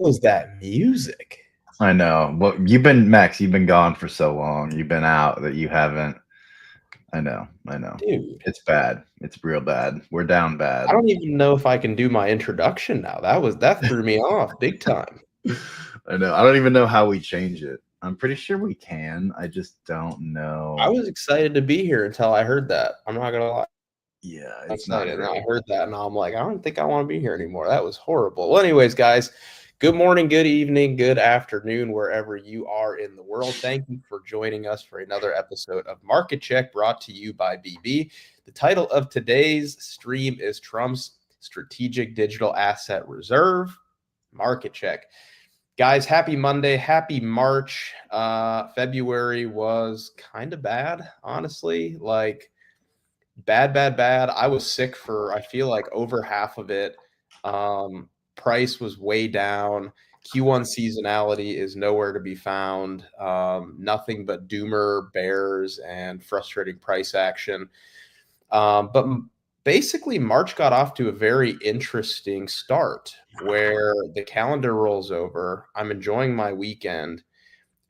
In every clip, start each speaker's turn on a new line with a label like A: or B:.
A: was that music?
B: I know. Well, you've been gone for so long. You've been out that you haven't. I know. I know.
A: Dude,
B: It's bad. It's real bad. We're down
A: I
B: bad.
A: don't even know if I can do my introduction now. That threw me off big time.
B: I know. I don't even know how we change it. I'm pretty sure we can. I just don't
A: I
B: know.
A: was excited to be here until I heard that. I'm not gonna lie.
B: Yeah,
A: I'm
B: it's not
A: excited. And I
B: great.
A: heard that, and I'm like, I don't think I want to be here anymore. That was horrible. Well, anyways, guys, good morning, good evening, good afternoon, wherever you are in the world. Thank you for joining us for another episode of Market Check brought to you by BB. The title of today's stream is Trump's Strategic Digital Asset Reserve Market Check. Guys, happy Monday, happy March. February was kind of bad, honestly. Like, bad. I was sick for, I feel like, over half of it. Price was way down. Q1 seasonality is nowhere to be found. Nothing but doomer bears and frustrating price action. But basically, March got off to a very interesting start where the calendar rolls over. I'm enjoying my weekend,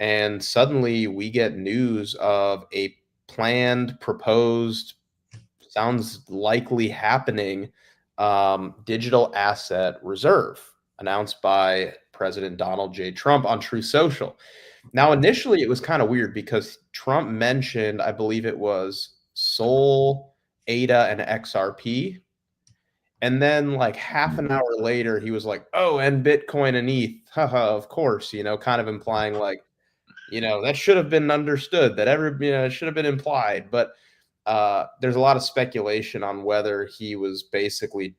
A: and suddenly we get news of a planned, proposed, sounds likely happening digital asset reserve announced by President Donald J. Trump on Truth Social. Now, initially, it was kind of weird because Trump mentioned, I believe it was Sol, ADA, and XRP. And then, like half an
B: Mhm.
A: hour later, he was like, "Oh, and Bitcoin and ETH, haha, of course," kind of implying like, that should have been understood, that it should have been implied. But there's a lot of speculation on whether he was basically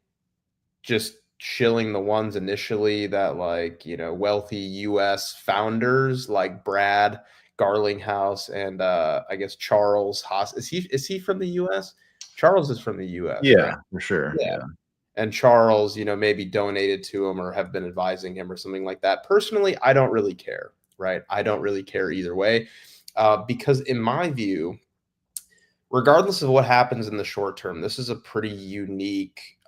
A: just shilling the ones initially that, like, wealthy US founders like Brad Garlinghouse and I guess Charles Haas. Is he from the US? Charles is from the US, right?
B: Yeah, for sure.
A: Yeah.
B: Yeah.
A: And Charles, maybe donated to him or have been advising him or something like that. Personally, I don't really care, right? I don't really care either way, because in my view, regardless of what happens in the short term, this is a pretty unique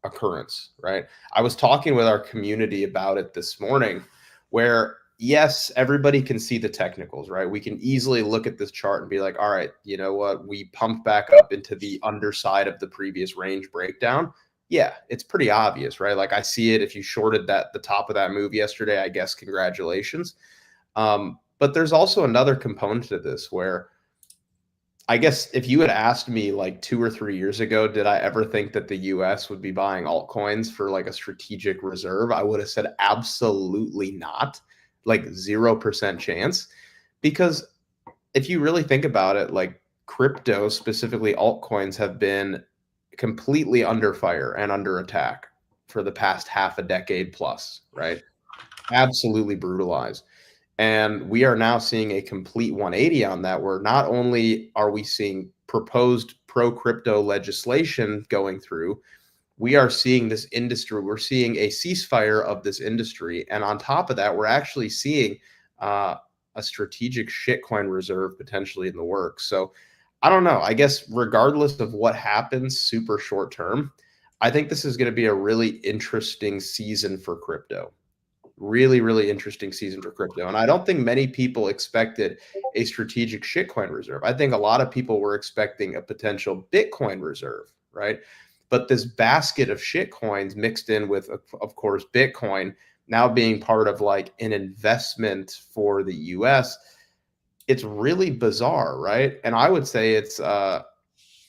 A: occurrence, right? I was talking with our community about it this morning, where yes, everybody can see the technicals, right? We can easily look at this chart and be like, all right, you know what? We pumped back up into the underside of the previous range breakdown. Yeah, it's pretty obvious, right? Like, I see it. If you shorted the top of that move yesterday, I guess congratulations. But there's also another component to this where, I guess, if you had asked me like 2 or 3 years ago, did I ever think that the US would be buying altcoins for like a strategic reserve? I would have said absolutely not, like 0% chance. Because if you really think about it, like, crypto, specifically altcoins, have been completely under fire and under attack for the past half a decade plus, right? Absolutely brutalized. And we are now seeing a complete 180 on that, where not only are we seeing proposed pro crypto legislation going through, we are seeing this industry, we're seeing a ceasefire of this industry. And on top of that, we're actually seeing uh, a strategic shitcoin reserve potentially in the works. So I don't know. I guess regardless of what happens super short term, I think this is going to be a really interesting season for crypto. Really, really interesting season for crypto. And I don't think many people expected a strategic shitcoin reserve. I think a lot of people were expecting a potential Bitcoin reserve, right? But this basket of shitcoins mixed in with, of course, Bitcoin now being part of like an investment for the US, it's really bizarre, right? And I would say I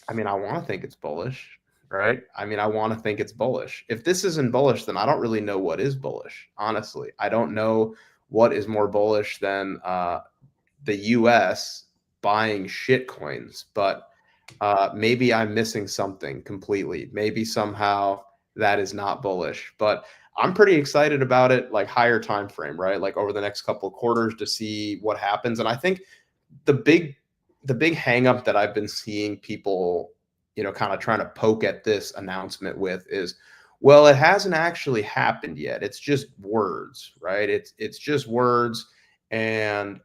A: want to think it's bullish, right? I want to think it's bullish. If this isn't bullish, then I don't really know what is bullish. Honestly, I don't know what is more bullish than the U.S. buying shit coins. But maybe I'm missing something completely. Maybe somehow that is not bullish. But I'm pretty excited about it, like higher time frame, right? Like over the next couple of quarters to see what happens. And I think the big hang up that I've been seeing people, kind of trying to poke at this announcement with is, well, it hasn't actually happened yet. It's just words, right? It's just words. And,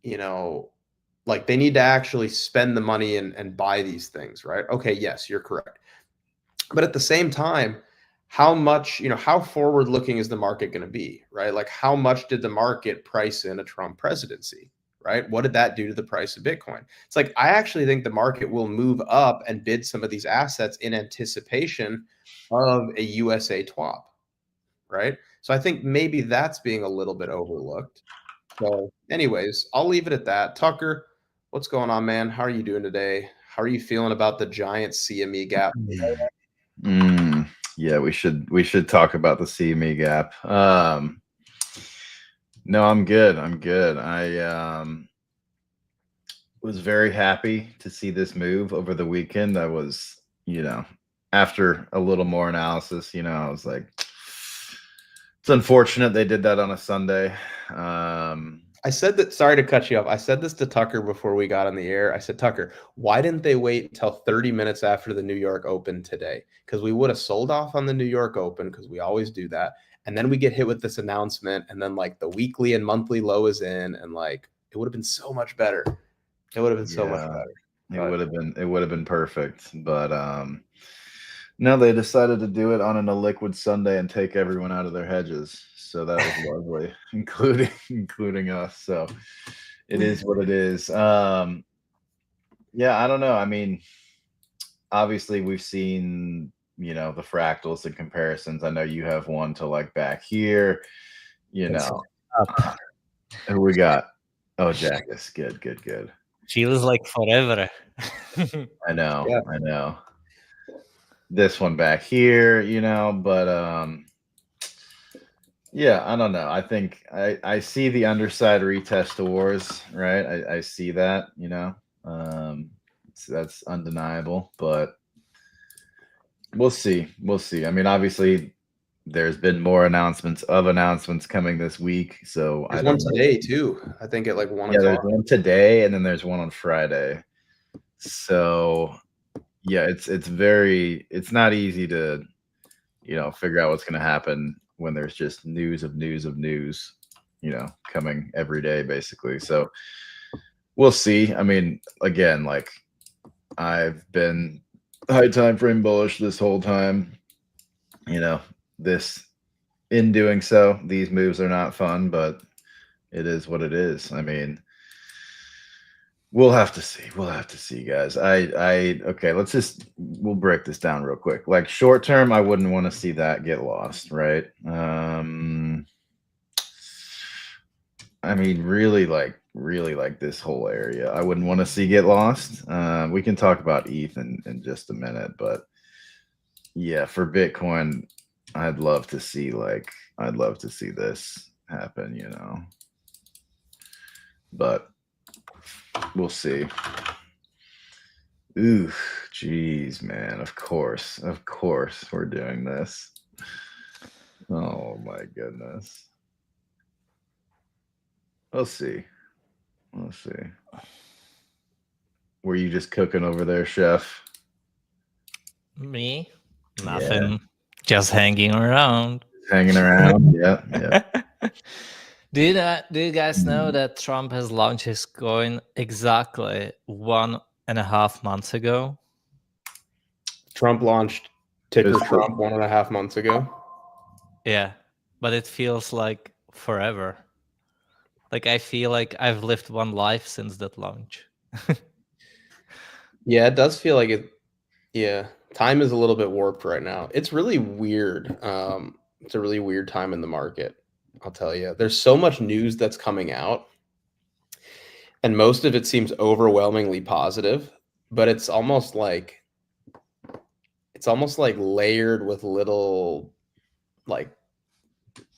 A: you know, like, they need to actually spend the money and buy these things, right? Okay, yes, you're correct. But at the same time, how much, how forward looking is the market going to be, right? Like how much did the market price in a Trump presidency, right? What did that do to the price of Bitcoin? It's like, I actually think the market will move up and bid some of these assets in anticipation of a USA TWAP, right? So I think maybe that's being a little bit overlooked. So anyways, I'll leave it at that. Tucker, what's going on, man? How are you doing today? How are you feeling about the giant CME gap?
B: Yeah, we should talk about the CME gap. No, I'm good. I was very happy to see this move over the weekend. I was, after a little more analysis, I was like, it's unfortunate they did that on a Sunday.
A: I said that, sorry to cut you off. I said this to Tucker before we got on the air. I said, Tucker, why didn't they wait until 30 minutes after the New York Open today? Because we would have sold off on the New York Open, because we always do that. And then we get hit with this announcement, and then like the weekly and monthly low is in, and like it would have been so much better. It would have been so much better.
B: It would have been perfect. But no, they decided to do it on an illiquid Sunday and take everyone out of their hedges. So that was lovely, including us. So it is what it is. Yeah, I don't know. I mean, obviously we've seen, the fractals and comparisons. I know you have one to like back here, Who we got? Oh, Jackus. Good.
C: Feels like forever.
B: I know. This one back here, but yeah, I don't know. I think I see the underside retest to wars, right? I see that, so that's undeniable, but we'll see. I mean, obviously there's been more announcements coming this week. So
A: there's one today too. I think at like 1 o'clock.
B: There's one today, and then there's one on Friday. So yeah, it's not easy to, figure out what's going to happen when there's just news of news, coming every day, basically. So we'll see. I mean, again, like I've been high time frame bullish this whole time. In doing so, these moves are not fun, but it is what it is. I mean, we'll have to see, guys. Okay, we'll break this down real quick. Like short term, I wouldn't want to see that get lost, right? I mean, really like this whole area, I wouldn't want to see get lost. We can talk about ETH in just a minute, but yeah, for Bitcoin, I'd love to see this happen, but we'll see. Ooh, geez, man. Of course we're doing this. Oh my goodness. We'll see. Were you just cooking over there, chef?
C: Me? Nothing. Yeah. Just hanging around.
B: Yeah.
C: Do you guys know that Trump has launched his coin exactly 1.5 months ago?
A: Trump launched ticker Trump 1.5 months ago.
C: Yeah, but it feels like forever. Like I feel like I've lived one life since that launch.
A: Yeah, it does feel like it. Yeah, time is a little bit warped right now. It's really weird. It's a really weird time in the market. I'll tell you, there's so much news that's coming out, and most of it seems overwhelmingly positive, but it's almost like layered with little like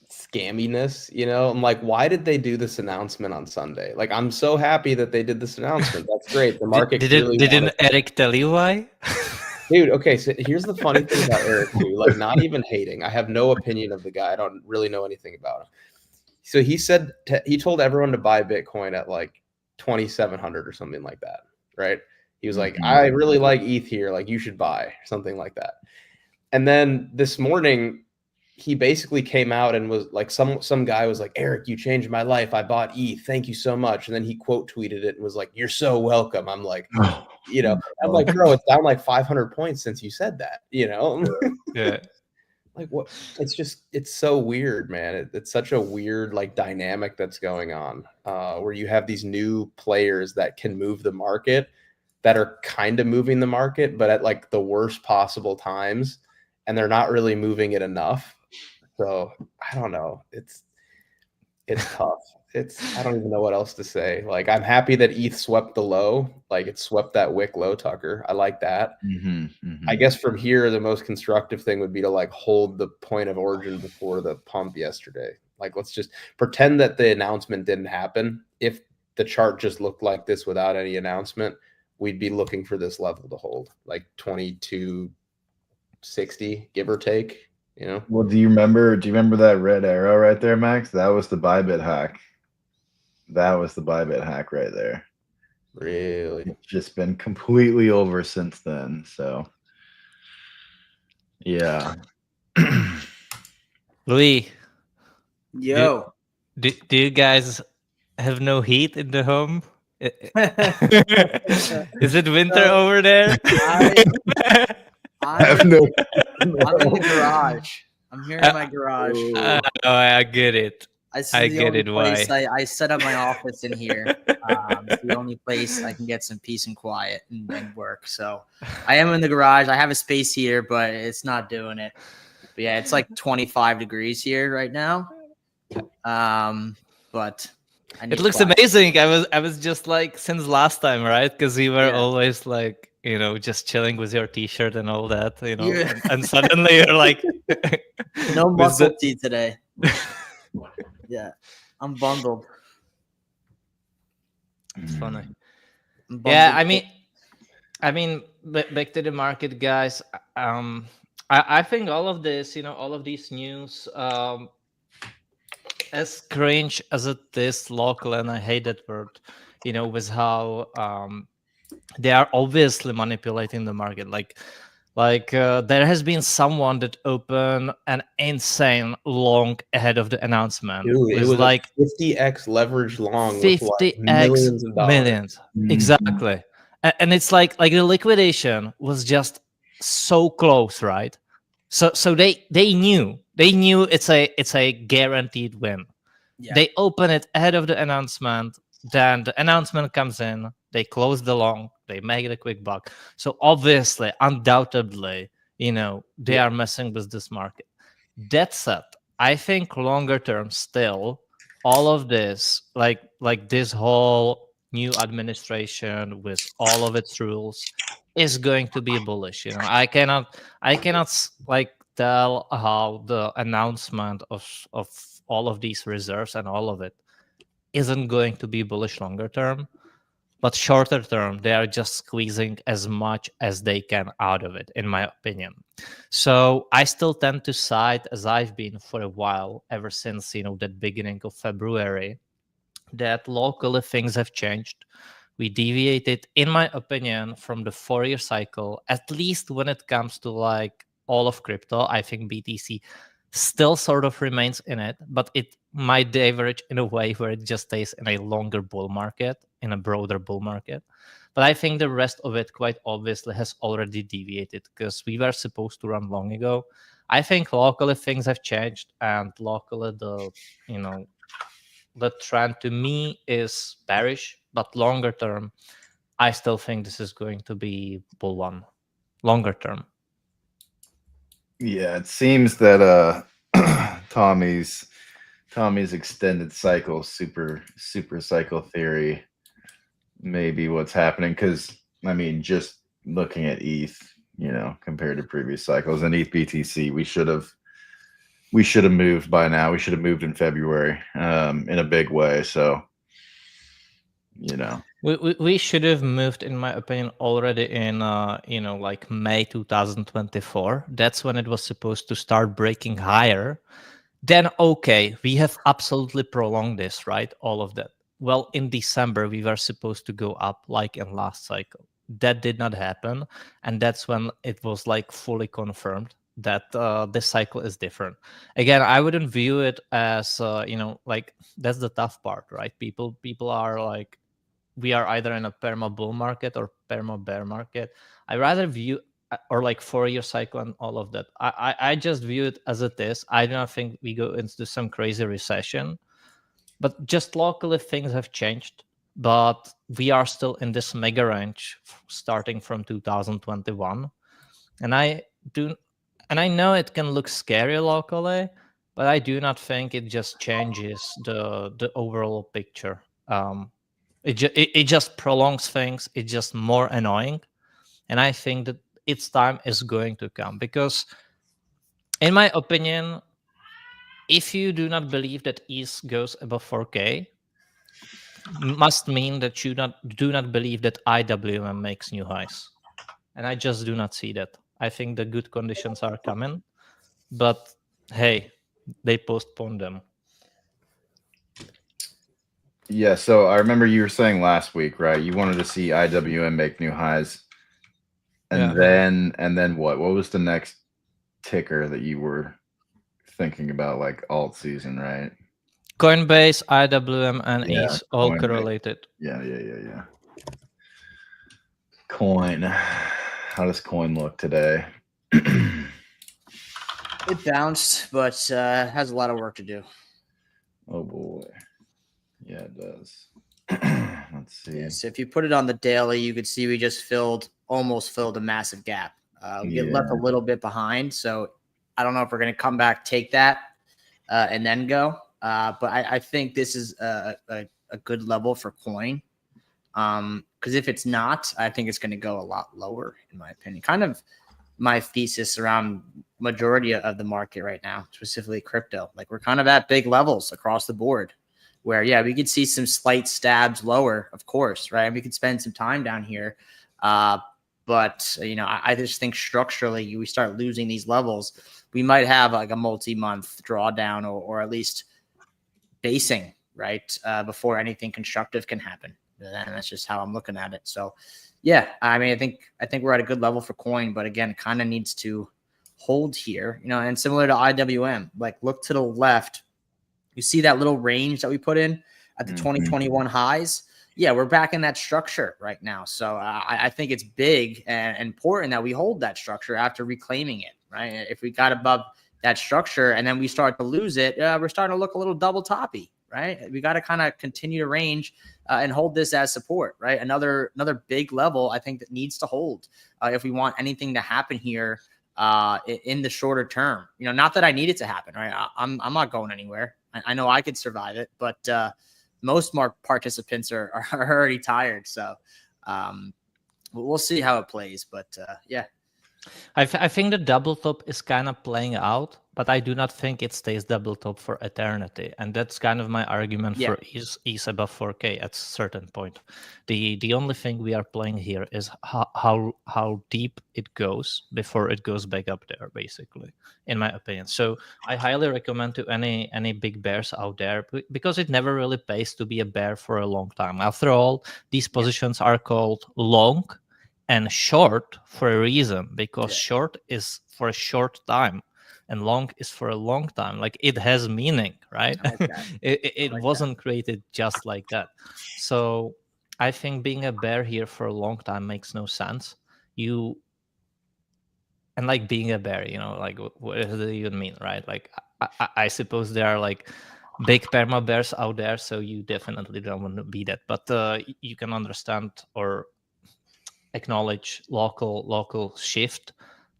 A: scamminess, I'm like, why did they do this announcement on Sunday? Like, I'm so happy that they did this announcement. That's great. The market
C: didn't Eric tell you why?
A: Dude, okay, so here's the funny thing about Eric too. Like, not even hating. I have no opinion of the guy. I don't really know anything about him. So he said he told everyone to buy Bitcoin at like 2,700 or something like that, right? He was like, I really like ETH here. Like, you should buy, or something like that. And then this morning, he basically came out and was like, some guy was like, Eric, you changed my life. I bought ETH. Thank you so much. And then he quote tweeted it and was like, you're so welcome. I'm like, I'm like, bro, it's down like 500 points since you said that,
C: Yeah.
A: like what? It's so weird, man. It's such a weird like dynamic that's going on, where you have these new players that can move the market, that are kind of moving the market, but at like the worst possible times, and they're not really moving it enough. So I don't know. It's tough. I don't even know what else to say. Like, I'm happy that ETH swept the low. Like, it swept that wick low, Tucker. I like that. I guess from here, the most constructive thing would be to like hold the point of origin before the pump yesterday. Like, let's just pretend that the announcement didn't happen. If the chart just looked like this without any announcement, we'd be looking for this level to hold, like 2260, give or take. You know?
B: Well, do you remember that red arrow right there, Max? That was the Bybit hack. That was the Bybit hack right there.
A: Really?
B: It's just been completely over since then. So, yeah.
C: Louis,
D: Yo.
C: do you guys have no heat in the home? Is it winter over there?
B: I have no.
D: I'm in the garage. I'm here in my garage.
C: I get it.
D: I get it. Why I set up my office in here. It's the only place I can get some peace and quiet and work. So I am in the garage. I have a space heater, but it's not doing it. But yeah, it's like 25 degrees here right now. But
C: it looks amazing. I was just like since last time, right? Because you were always like, you know, just chilling with your t-shirt and all that, you know, and suddenly you're like,
D: no muscle tee today. Yeah, I'm bundled.
C: It's funny. Yeah, I mean, back to the market, guys. I think all of this, you know, all of these news, as cringe as it is local, and I hate that word, you know, with how they are obviously manipulating the market. Like there has been someone that opened an insane long ahead of the announcement.
A: Dude, it was like 50x leverage long,
C: 50x
A: with like
C: millions. Exactly. And it's like the liquidation was just so close, right? So they knew it's a guaranteed win. Yeah. They open it ahead of the announcement. Then the announcement comes in. They close the long. They make it a quick buck. So obviously, undoubtedly, you know, they are messing with this market. That said, I think longer term still, all of this, like this whole new administration with all of its rules, is going to be bullish. You know, I cannot like tell how the announcement of all of these reserves and all of it isn't going to be bullish longer term. But shorter term, they are just squeezing as much as they can out of it, in my opinion. So I still tend to side, as I've been for a while, ever since, you know, that beginning of February, that locally things have changed. We deviated, in my opinion, from the 4-year cycle, at least when it comes to like all of crypto. I think BTC still sort of remains in it, but it might diverge in a way where it just stays in a longer bull market, in a broader bull market. But I think the rest of it quite obviously has already deviated, because we were supposed to run long ago. I think locally things have changed, and locally the trend to me is bearish, but longer term, I still think this is going to be bull one, longer term.
B: Yeah, it seems that Tommy's extended cycle, super cycle theory may be what's happening. Because I mean, just looking at ETH, you know, compared to previous cycles and ETH BTC, we should have moved by now. We should have moved in February in a big way. So, you know,
C: we should have moved, in my opinion, already in like May 2024. That's when it was supposed to start breaking higher. Then okay, we have absolutely prolonged this, right? All of that. Well, in December we were supposed to go up like in last cycle. That did not happen, and that's when it was like fully confirmed that this cycle is different. Again, I wouldn't view it as like that's the tough part, right? People are like, we are either in a perma bull market or perma bear market. I rather view or like 4-year cycle and all of that. I just view it as it is. I do not think we go into some crazy recession, but just locally things have changed. But we are still in this mega range starting from 2021, and I know it can look scary locally, but I do not think it just changes the overall picture. It just prolongs things. It's just more annoying, and I think that its time is going to come, because in my opinion, if you do not believe that ETH goes above 4K, must mean that you do not believe that IWM makes new highs, and I just do not see that. I think the good conditions are coming, but hey, they postponed them.
B: Yeah, so I remember you were saying last week, right? You wanted to see IWM make new highs. And then what? What was the next ticker that you were thinking about, like alt season, right?
C: Coinbase, IWM, and
B: Yeah,
C: ETH all
B: Coinbase.
C: correlated.
B: Yeah. Coin. How does coin look today?
D: It bounced, but has a lot of work to do.
B: Oh boy. Yeah, it does. Let's see.
D: Yeah, so if you put it on the daily, you could see we just almost filled a massive gap. We get left a little bit behind, so I don't know if we're going to come back, take that, and then go. But I think this is a good level for coin. Because if it's not, I think it's going to go a lot lower, in my opinion. Kind of my thesis around majority of the market right now, specifically crypto. Like, we're kind of at big levels across the board where, yeah, we could see some slight stabs lower, of course, right? And we could spend some time down here. But, I just think structurally we start losing these levels. We might have like a multi-month drawdown or at least basing, right? Before anything constructive can happen. And that's just how I'm looking at it. So, yeah, I mean, I think we're at a good level for coin, but again, it kind of needs to hold here, and similar to IWM, like look to the left, you see that little range that we put in at the 2021 highs. Yeah, we're back in that structure right now. So I think it's big and important that we hold that structure after reclaiming it, right? If we got above that structure and then we start to lose it, we're starting to look a little double toppy, right? We got to kind of continue to range and hold this as support, right? Another big level I think that needs to hold if we want anything to happen here in the shorter term. Not that I need it to happen, right? I'm not going anywhere. I know I could survive it, but most participants are already tired. So we'll see how it plays. But yeah.
C: I think the double top is kind of playing out, but I do not think it stays double top for eternity, and that's kind of my argument for ETH above 4K at a certain point. The only thing we are playing here is how deep it goes before it goes back up there, basically, in my opinion. So I highly recommend to any big bears out there, because it never really pays to be a bear for a long time. After all, these positions are called long and short for a reason, because short is for a short time and long is for a long time. Like, it has meaning, right? It wasn't created just like that. So I think being a bear here for a long time makes no sense. And like being a bear, like what does it even mean, right? Like I suppose there are like big perma bears out there, so you definitely don't want to be that. But you can understand or acknowledge local shift,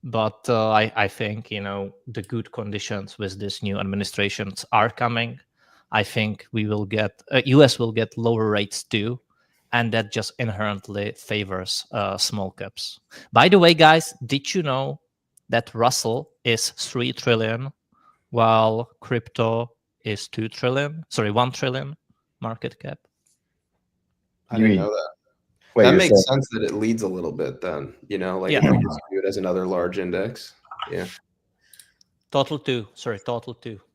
C: but I think the good conditions with this new administrations are coming. I think we will get US will get lower rates too, and that just inherently favors small caps. By the way, guys, did you know that Russell is 3 trillion while crypto is 1 trillion market cap?
A: I didn't know that.
B: Wait,
A: that makes sense that it leads a little bit then, if we just view it as another large index. Yeah.
C: Total 2.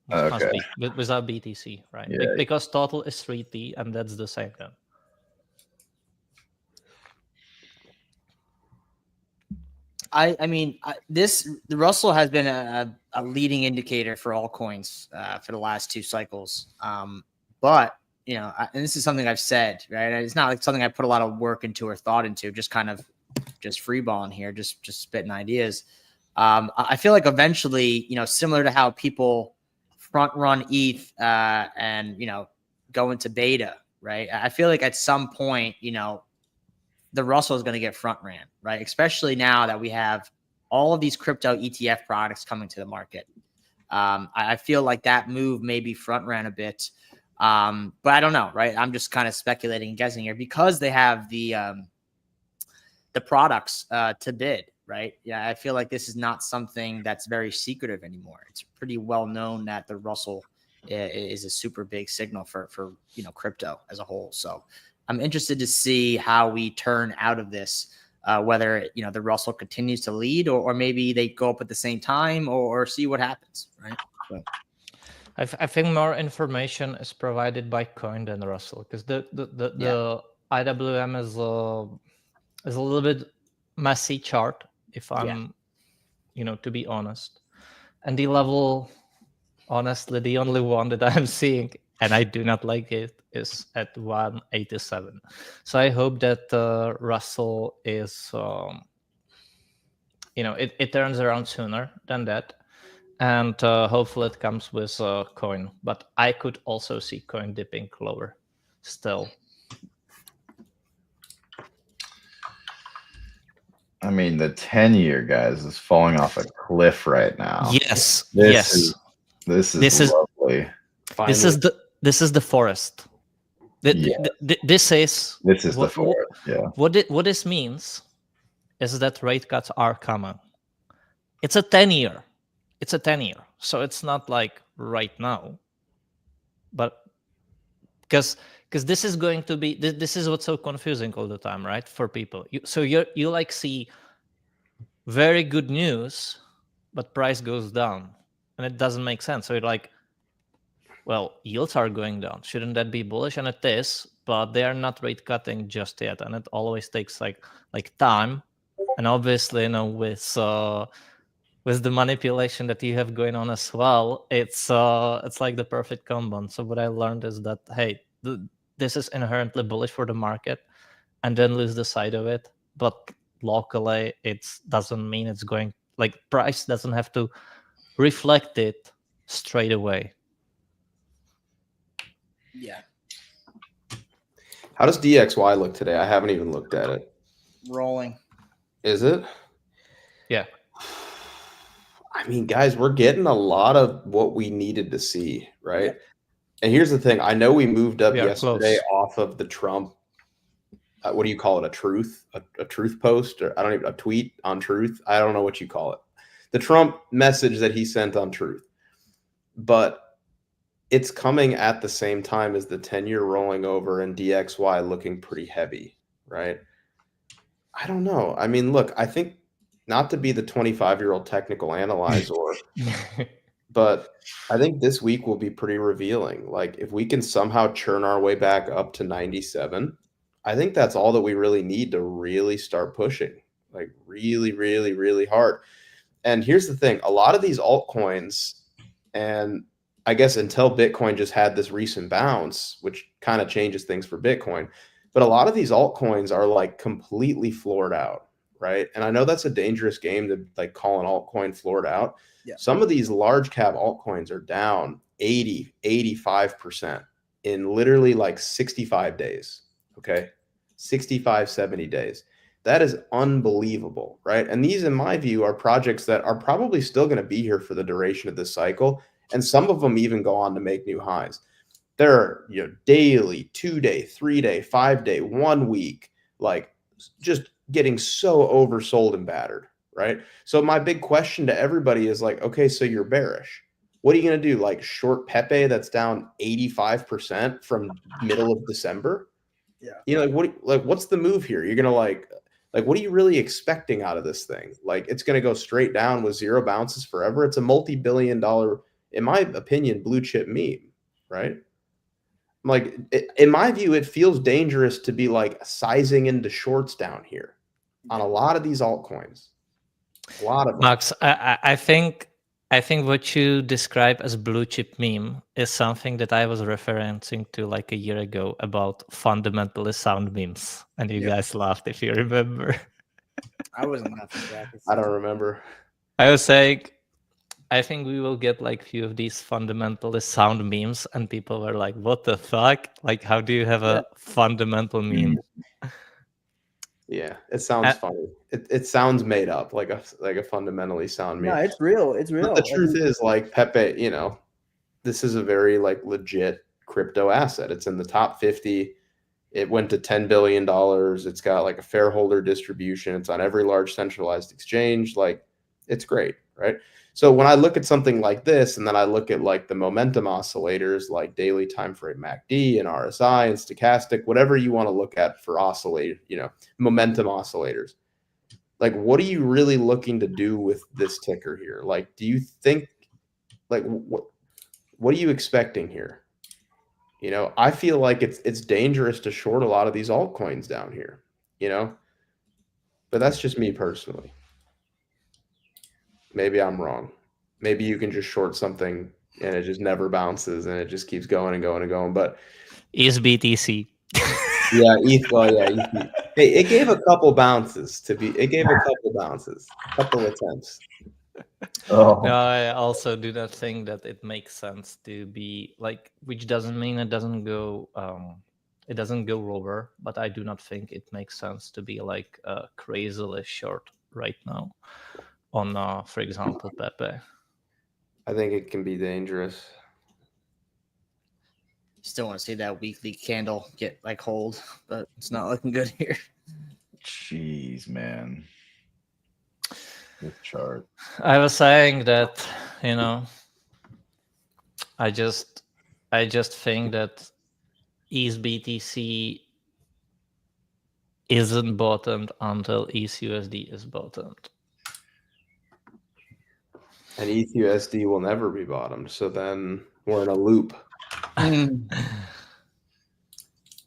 C: Must be without BTC, right?
B: Yeah.
C: Because total is 3T, and that's the same then.
D: I mean, the Russell has been a leading indicator for all coins for the last 2 cycles. But and this is something I've said, right? It's not like something I put a lot of work into or thought into, just kind of just freeballing here, just spitting ideas. I feel like eventually, similar to how people front run ETH and go into beta, right? I feel like at some point, the Russell is going to get front ran, right? Especially now that we have all of these crypto ETF products coming to the market. I feel like that move may be front ran a bit, but I don't know, right? I'm just kind of speculating and guessing here because they have the products to bid, right? Yeah, I feel like this is not something that's very secretive anymore. It's pretty well known that the Russell is a super big signal for crypto as a whole. So I'm interested to see how we turn out of this, whether the Russell continues to lead or maybe they go up at the same time or see what happens, right? So.
C: I think more information is provided by Coin than Russell because the IWM is a little bit messy chart if I'm to be honest, and the level, honestly, the only one that I'm seeing and I do not like it is at 187. So I hope that Russell is it turns around sooner than that, and hopefully it comes with Coin, but I could also see Coin dipping lower still.
B: I mean, the 10-year, guys, is falling off a cliff right now.
C: Yes.
B: This is lovely.
C: Finally. This is the forest. This is
B: the forest. Yeah.
C: What this means is that rate cuts are coming. It's a 10-year. So it's not like right now, but because this is going to be this is what's so confusing all the time, right, for people. You like see very good news, but price goes down, and it doesn't make sense. So you're like, well, yields are going down. Shouldn't that be bullish? And it is, but they are not rate cutting just yet, and it always takes like time. And obviously, with the manipulation that you have going on as well, it's like the perfect combo. So what I learned is that, hey, this is inherently bullish for the market, and then lose the side of it. But locally, it doesn't mean it's going, like, price doesn't have to reflect it straight away.
D: Yeah.
A: How does DXY look today? I haven't even looked at it.
D: Rolling.
A: Is it?
C: Yeah.
A: I mean, guys, we're getting a lot of what we needed to see, right? Yeah. And here's the thing. I know we moved up yesterday off of the Trump, what do you call it? A truth post? Or a tweet on Truth. I don't know what you call it. The Trump message that he sent on Truth. But it's coming at the same time as the 10-year rolling over and DXY looking pretty heavy, right? I don't know. I mean, look, I think, not to be the 25-year-old technical analyzer, but I think this week will be pretty revealing. Like, if we can somehow churn our way back up to 97, I think that's all that we really need to really start pushing, like really, really, really hard. And here's the thing. A lot of these altcoins, and I guess until Bitcoin just had this recent bounce, which kind of changes things for Bitcoin, but a lot of these altcoins are like completely floored out, right? And I know that's a dangerous game to like call an altcoin floored out. Yeah. Some of these large cap altcoins are down 80, 85% in literally like 65 days, okay? 65, 70 days. That is unbelievable, right? And these, in my view, are projects that are probably still going to be here for the duration of this cycle. And some of them even go on to make new highs. There are, daily, 2-day, 3-day, 5-day, 1 week, like just getting so oversold and battered, right? So my big question to everybody is like, okay, so you're bearish. What are you going to do? Like short Pepe that's down 85% from middle of December? Yeah. What's the move here? You're going to like, what are you really expecting out of this thing? Like, it's going to go straight down with zero bounces forever. It's a multi-billion-dollar, in my opinion, blue chip meme, right? Like, in my view, it feels dangerous to be like sizing into shorts down here on a lot of these altcoins. A lot of them.
C: Max, I think what you describe as blue chip meme is something that I was referencing to like a year ago about fundamentally sound memes, and you guys laughed if you remember.
D: I wasn't laughing, Jack.
A: I don't remember.
C: I was saying, I think we will get like few of these fundamentalist sound memes, and people were like, "What the fuck? Like, how do you have a fundamental meme?"
A: Yeah, it sounds funny. It sounds made up, like a fundamentally sound meme.
E: No, it's real. It's real.
A: But the truth is, like Pepe, you know, this is a very like legit crypto asset. It's in the top 50. It went to $10 billion. It's got like a fair holder distribution. It's on every large centralized exchange. Like, it's great, right? So when I look at something like this, and then I look at like the momentum oscillators, like daily time frame MACD and RSI and stochastic, whatever you want to look at for oscillator, you know, momentum oscillators. Like, what are you really looking to do with this ticker here? Like, do you think, like, what are you expecting here? You know, I feel like it's dangerous to short a lot of these altcoins down here, you know, but that's just me personally. Maybe I'm wrong. Maybe you can just short something and it just never bounces and it just keeps going and going and going. But
C: is BTC.
A: Yeah, ETH. Well, yeah, ETH. Hey, it gave a couple bounces to be. It gave a couple bounces, a couple attempts.
B: Oh,
C: No, I also do not think that it makes sense to be like, which doesn't mean it doesn't go lower, but I do not think it makes sense to be like crazily short right now on, for example, Pepe.
A: I think it can be dangerous.
D: Still want to see that weekly candle get like hold, but it's not looking good here.
B: jeez, man. This chart.
C: I was saying that, you know, I just think that ETH-BTC isn't bottomed until ETH-USD is bottomed.
A: And ETH-USD will never be bottomed. So then we're in a loop.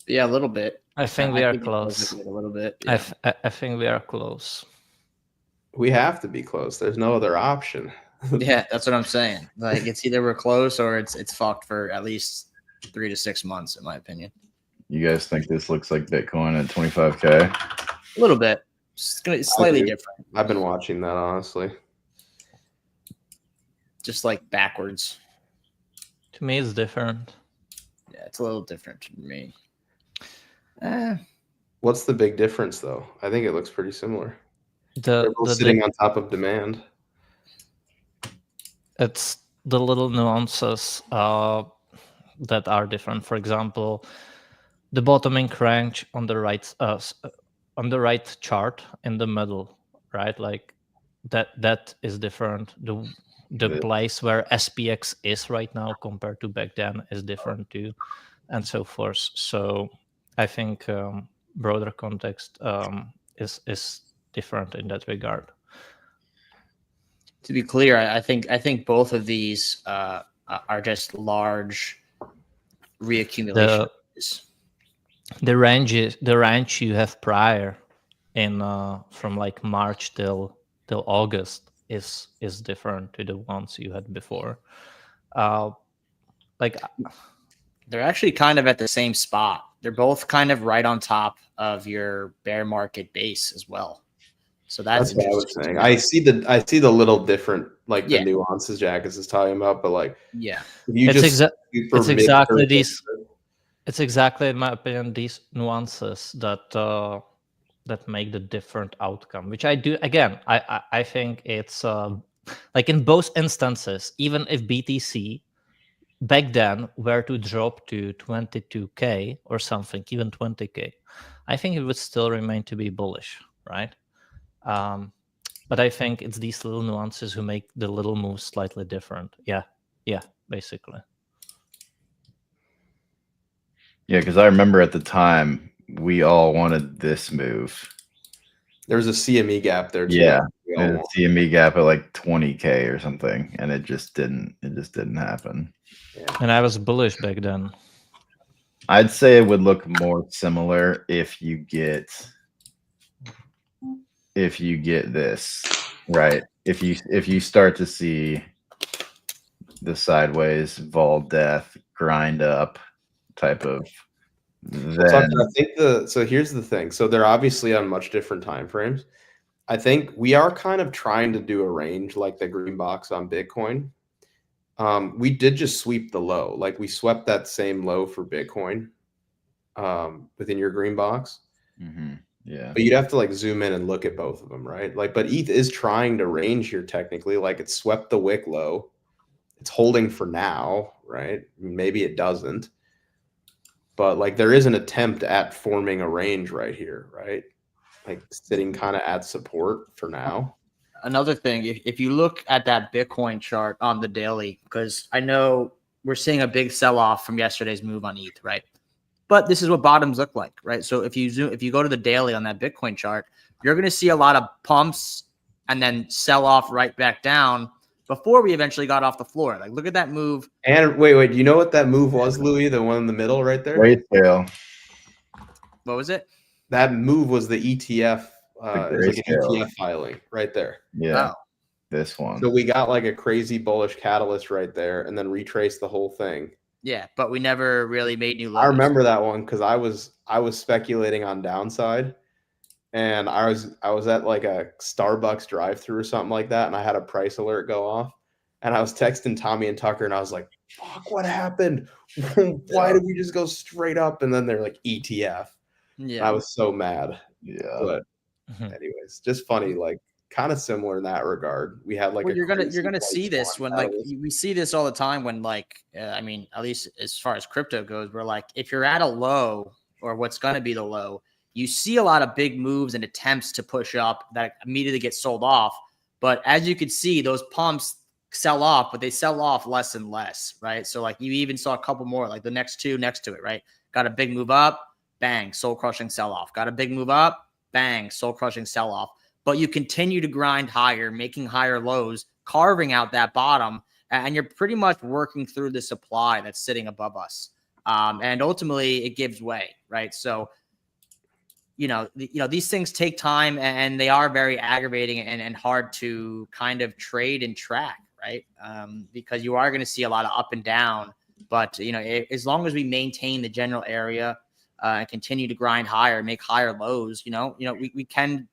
D: Yeah, a little bit.
C: I think we are close.
D: A little bit.
C: I
D: Yeah.
C: I think we are close.
A: We have to be close. There's no other option.
D: Yeah, that's what I'm saying. Like, it's either we're close or it's fucked for at least 3 to 6 months, in my opinion.
B: You guys think this looks like Bitcoin at 25K?
D: A little bit. It's slightly
A: do.
D: different.
A: I've been watching that, honestly.
D: Just like backwards.
C: To me, it's different.
D: Yeah, it's a little different to me.
A: What's the big difference, though? I think it looks pretty similar. They're both
C: The
A: sitting on top of demand.
C: it's the little nuances that are different. For example, the bottoming range on the right chart in the middle, right? Like that is different. The place where SPX is right now compared to back then is different too, and so forth. So I think broader context is different in that regard.
D: To be clear, I think both of these are just large reaccumulation.
C: The range you have prior in from like March till August is different to the ones you had before. Like,
D: they're actually kind of at the same spot. They're both kind of right on top of your bear market base as well. So that's
A: what I was saying. I see the little different, like the nuances Jackus is talking about, but like,
D: yeah,
C: it's exactly these. It's exactly, in my opinion, these nuances that that make the different outcome. Which I do again. I think it's like in both instances, even if BTC back then were to drop to 22K or something, even 20K, I think it would still remain to be bullish, right? But I think it's these little nuances who make the little moves slightly different. Yeah, basically.
B: Yeah, because I remember at the time we all wanted this move.
A: There's a CME gap there too.
B: Yeah, a CME gap at like 20K or something, and it just didn't happen.
A: Yeah.
C: And I was bullish back then.
B: I'd say it would look more similar if you get this, right? If you start to see the sideways vol death grind up type of, then
A: I think so here's the thing. So they're obviously on much different time frames. I think we are kind of trying to do a range like the green box on Bitcoin. We did just sweep the low. Like we swept that same low for Bitcoin within your green box.
B: Yeah.
A: But you'd have to like zoom in and look at both of them, right? Like, but ETH is trying to range here technically. Like it swept the wick low. It's holding for now, right? Maybe it doesn't. But like there is an attempt at forming a range right here, right? Like sitting kind of at support for now.
D: Another thing, if you look at that Bitcoin chart on the daily, because I know we're seeing a big sell-off from yesterday's move on ETH, right? But this is what bottoms look like, right? So if you go to the daily on that Bitcoin chart, you're going to see a lot of pumps and then sell off right back down before we eventually got off the floor. Like, look at that move.
A: And wait, you know what that move was, Louis? The one in the middle right there?
B: Grayscale.
D: What was it?
A: That move was the ETF. It was like an
B: Grayscale.
A: ETF filing right there.
B: Yeah.
D: Oh.
B: This one.
A: So we got like a crazy bullish catalyst right there and then retraced the whole thing.
D: Yeah, but we never really made new lows.
A: I remember that one because I was speculating on downside, and I was at like a Starbucks drive-through or something like that, and I had a price alert go off, and I was texting Tommy and Tucker, and I was like, "Fuck, what happened? Why did we just go straight up?" And then they're like ETF.
D: Yeah,
A: I was so mad.
B: Yeah.
A: But anyways, just funny, like kind of similar in that regard. We had like
D: well,
A: a
D: you're gonna
A: crazy
D: see
A: white
D: this
A: swan
D: when like
A: catalyst.
D: we see this all the time when like I mean, at least as far as crypto goes, we're like if you're at a low or what's gonna be the low, you see a lot of big moves and attempts to push up that immediately get sold off. But as you can see, those pumps sell off, but they sell off less and less, right? So like you even saw a couple more, like the next two next to it, right? Got a big move up, bang, soul crushing sell off. Got a big move up, bang, soul crushing sell off. But you continue to grind higher, making higher lows, carving out that bottom, and you're pretty much working through the supply that's sitting above us. And ultimately, it gives way, right? So, these things take time, and they are very aggravating and hard to kind of trade and track, right? Because you are going to see a lot of up and down. But as long as we maintain the general area. And continue to grind higher, make higher lows. We can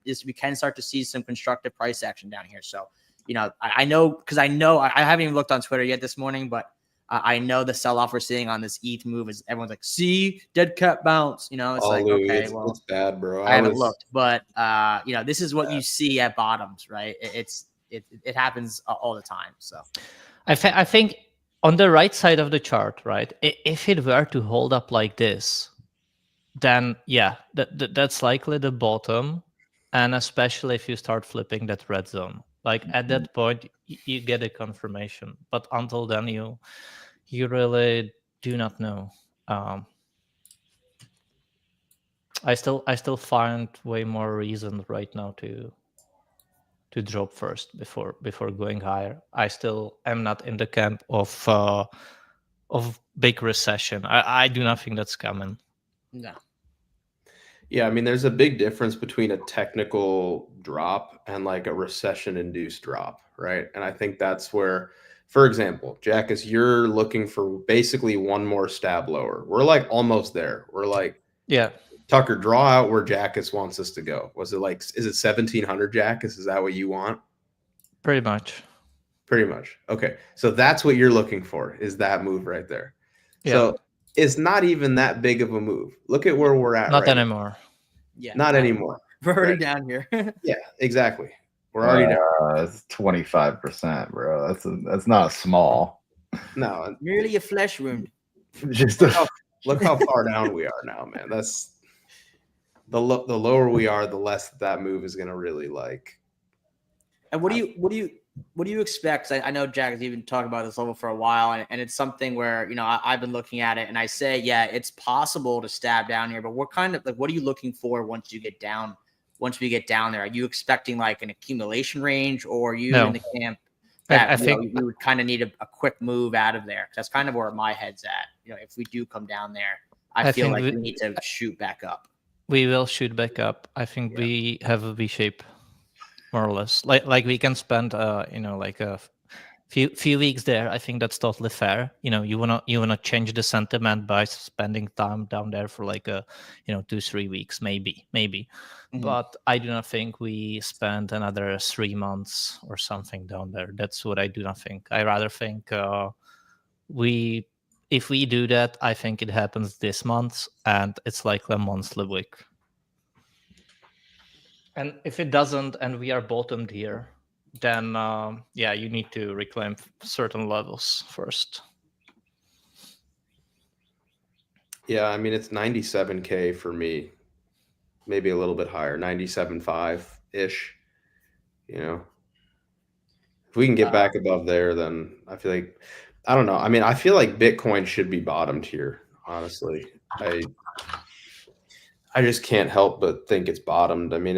D: start to see some constructive price action down here. So, I know I haven't even looked on Twitter yet this morning, but I know the sell off we're seeing on this ETH move is everyone's like, see, dead cat bounce. It's like,
A: Louis,
D: okay,
A: it's bad, bro.
D: I haven't looked, but this is what you see at bottoms, right? It happens all the time. So,
C: I think on the right side of the chart, right, if it were to hold up like this, then yeah, that's likely the bottom, and especially if you start flipping that red zone, like at that point you get a confirmation. But until then, you really do not know. I still find way more reason right now to drop first before going higher. I still am not in the camp of big recession. I do not think that's coming.
D: no.
A: Yeah, I mean, there's a big difference between a technical drop and like a recession-induced drop, right? And I think that's where, for example, Jackus, you're looking for basically one more stab lower. We're like almost there. We're like,
C: Yeah.
A: Tucker, draw out where Jackus wants us to go. Is it 1700, Jackus? Is that what you want?
C: Pretty much.
A: Pretty much. Okay. So that's what you're looking for, is that move right there.
C: Yeah.
A: So it's not even that big of a move. Look at where we're at.
C: Not
A: right
C: anymore.
D: Yeah,
A: Not anymore.
D: We're already
A: Right.
D: down here.
A: Yeah, exactly. We're already down.
B: It's 25%, bro. That's not small.
A: No,
D: Merely a flesh wound.
B: Just
A: look how far down we are now, man. That's the lower we are, the less that move is going to really like.
D: And what do you expect? I know Jack has even talked about this level for a while, and it's something where I've been looking at it, and I say, yeah, it's possible to stab down here, but what kind of what are you looking for once you get down? Once we get down there, are you expecting like an accumulation range, or are you in the camp that
C: I think
D: you would kind of need a quick move out of there? That's kind of where my head's at. If we do come down there, I feel like we need to shoot back up.
C: we will shoot back up. I think we have a V shape, more or less. Like we can spend like few weeks there. I think that's totally fair. You wanna change the sentiment by spending time down there for like 2-3 weeks, maybe.
D: Mhm.
C: But I do not think we spend another 3 months or something down there. That's what I do not think. I rather think if we do that, I think it happens this month, and it's like a monthly week. And if it doesn't, and we are bottomed here, then you need to reclaim certain levels first.
A: Yeah, I mean it's 97K for me, maybe a little bit higher, 97.5 ish. If we can get back above there, then I feel like I don't know. I mean, I feel like Bitcoin should be bottomed here. Honestly, I just can't help but think it's bottomed. I mean,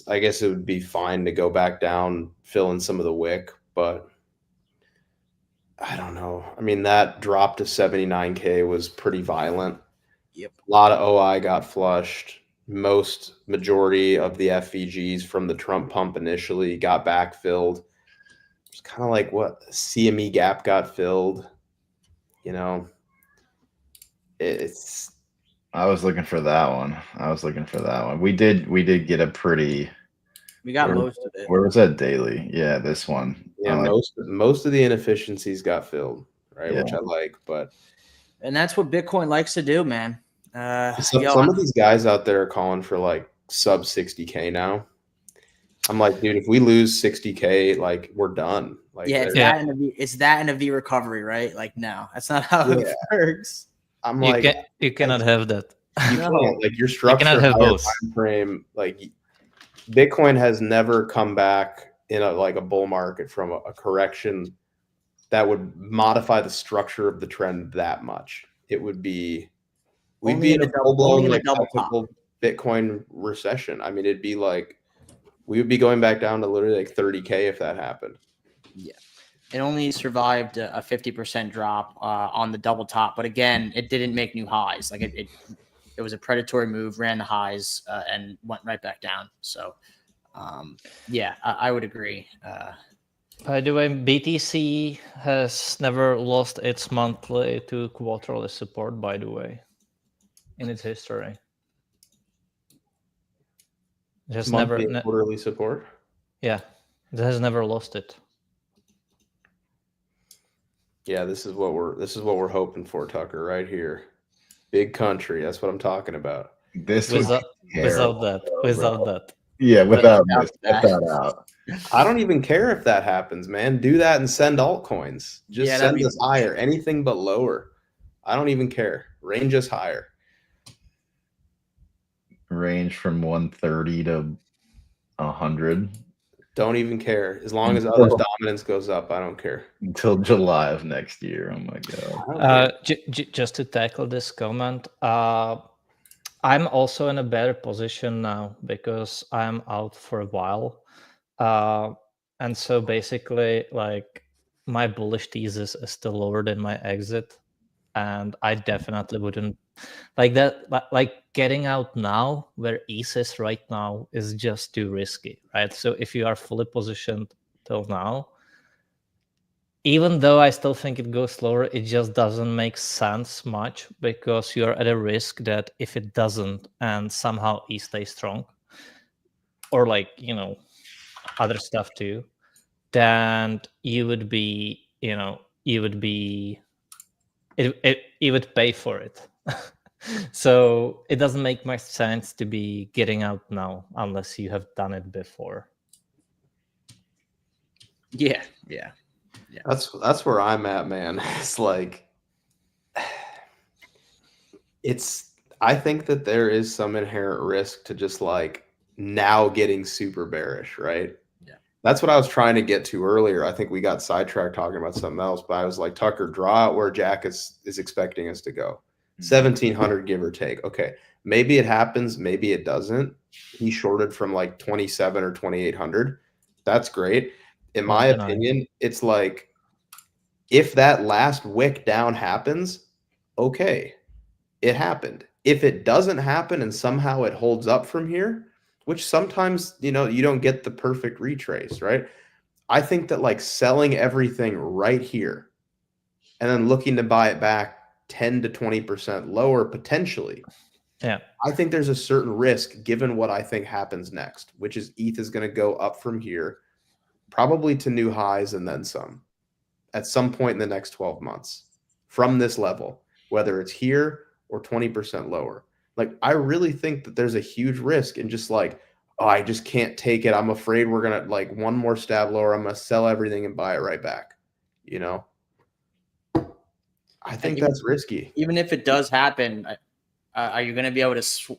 A: I guess it would be fine to go back down, fill in some of the wick, but I don't know. I mean, that drop to 79K was pretty violent.
D: Yep.
A: A lot of OI got flushed. Majority of the FVGs from the Trump pump initially got backfilled. It's kind of like what CME gap got filled. It's
B: I was looking for that one. We did get a pretty.
D: We got
B: Where-
D: most of it.
B: Where was that daily? Yeah, this one.
A: yeah,
B: I like-
A: most of the inefficiencies got filled, right? Which
B: Yeah.
A: I like, but
D: And that's what Bitcoin likes to do, man.
A: some of these guys out there are calling for like sub 60K now. I'm like, dude, if we lose 60K, like we're done. Like,
D: yeah, it's that and a V recovery, right? Like, no, that's not how it works.
A: I'm
C: You
A: like,
C: you cannot have that.
A: you
D: No.
A: can't. Like your structure,
C: have
A: higher
C: both.
A: time frame, like Bitcoin has never come back in a bull market from a correction that would modify the structure of the trend that much. It would be we'd
D: Only
A: be
D: in
A: in
D: a
A: a
D: double-
A: full
D: only
A: blown
D: in a
A: like
D: double
A: technical Bitcoin recession. I mean, it'd be like we would be going back down to literally like 30K if that happened.
D: It only survived a 50% drop on the double top, but again, it didn't make new highs. Like it was a predatory move, ran the highs, and went right back down. So, I would agree.
C: By the way, BTC has never lost its monthly to quarterly support, by the way, in its history. Just
A: Monthly and quarterly support.
C: yeah, it has never lost it.
A: Yeah, this is what we're hoping for, Tucker, right here. Big country. That's what I'm talking about.
B: This was
C: Without that.
B: Yeah, without
D: that.
B: that out.
A: I don't even care if that happens, man. Do that and send altcoins. Just
D: Yeah, that'd
A: send
D: be-
A: us higher. Anything but lower. I don't even care. Range us higher.
B: Range from 130 to 100
A: Don't even care. As long as others' dominance goes up, I don't care.
B: until July of next year. Oh my god.
A: I don't care.
C: Just to tackle this comment, I'm also in a better position now because I'm out for a while, and so basically, like my bullish thesis is still lower than my exit, and I definitely wouldn't like that. Like getting out now, where ETH is right now, is just too risky, right? So if you are fully positioned till now, even though I still think it goes slower, it just doesn't make sense much because you're at a risk that if it doesn't and somehow E stays strong, or like, other stuff too, then you would be, you would pay for it. So it doesn't make much sense to be getting out now unless you have done it before.
D: Yeah.
A: That's where I'm at, man. It's like I think that there is some inherent risk to just like now getting super bearish, right?
D: Yeah.
A: That's what I was trying to get to earlier. I think we got sidetracked talking about something else, but I was like, Tucker, draw out where Jack is expecting us to go. 1,700, give or take. Okay. Maybe it happens, maybe it doesn't. He shorted from like 27 or 2,800. That's great. In my opinion, it's like if that last wick down happens, okay, it happened. If it doesn't happen and somehow it holds up from here, which sometimes, you don't get the perfect retrace, right? I think that like selling everything right here and then looking to buy it back 10 to 20% lower potentially.
C: Yeah.
A: I think there's a certain risk given what I think happens next, which is ETH is going to go up from here, probably to new highs and then some at some point in the next 12 months from this level, whether it's here or 20% lower. Like, I really think that there's a huge risk in just like, oh, I just can't take it. I'm afraid we're going to like one more stab lower. I'm going to sell everything and buy it right back. You know, I think that's risky.
D: Even if it does happen, are you going to be able to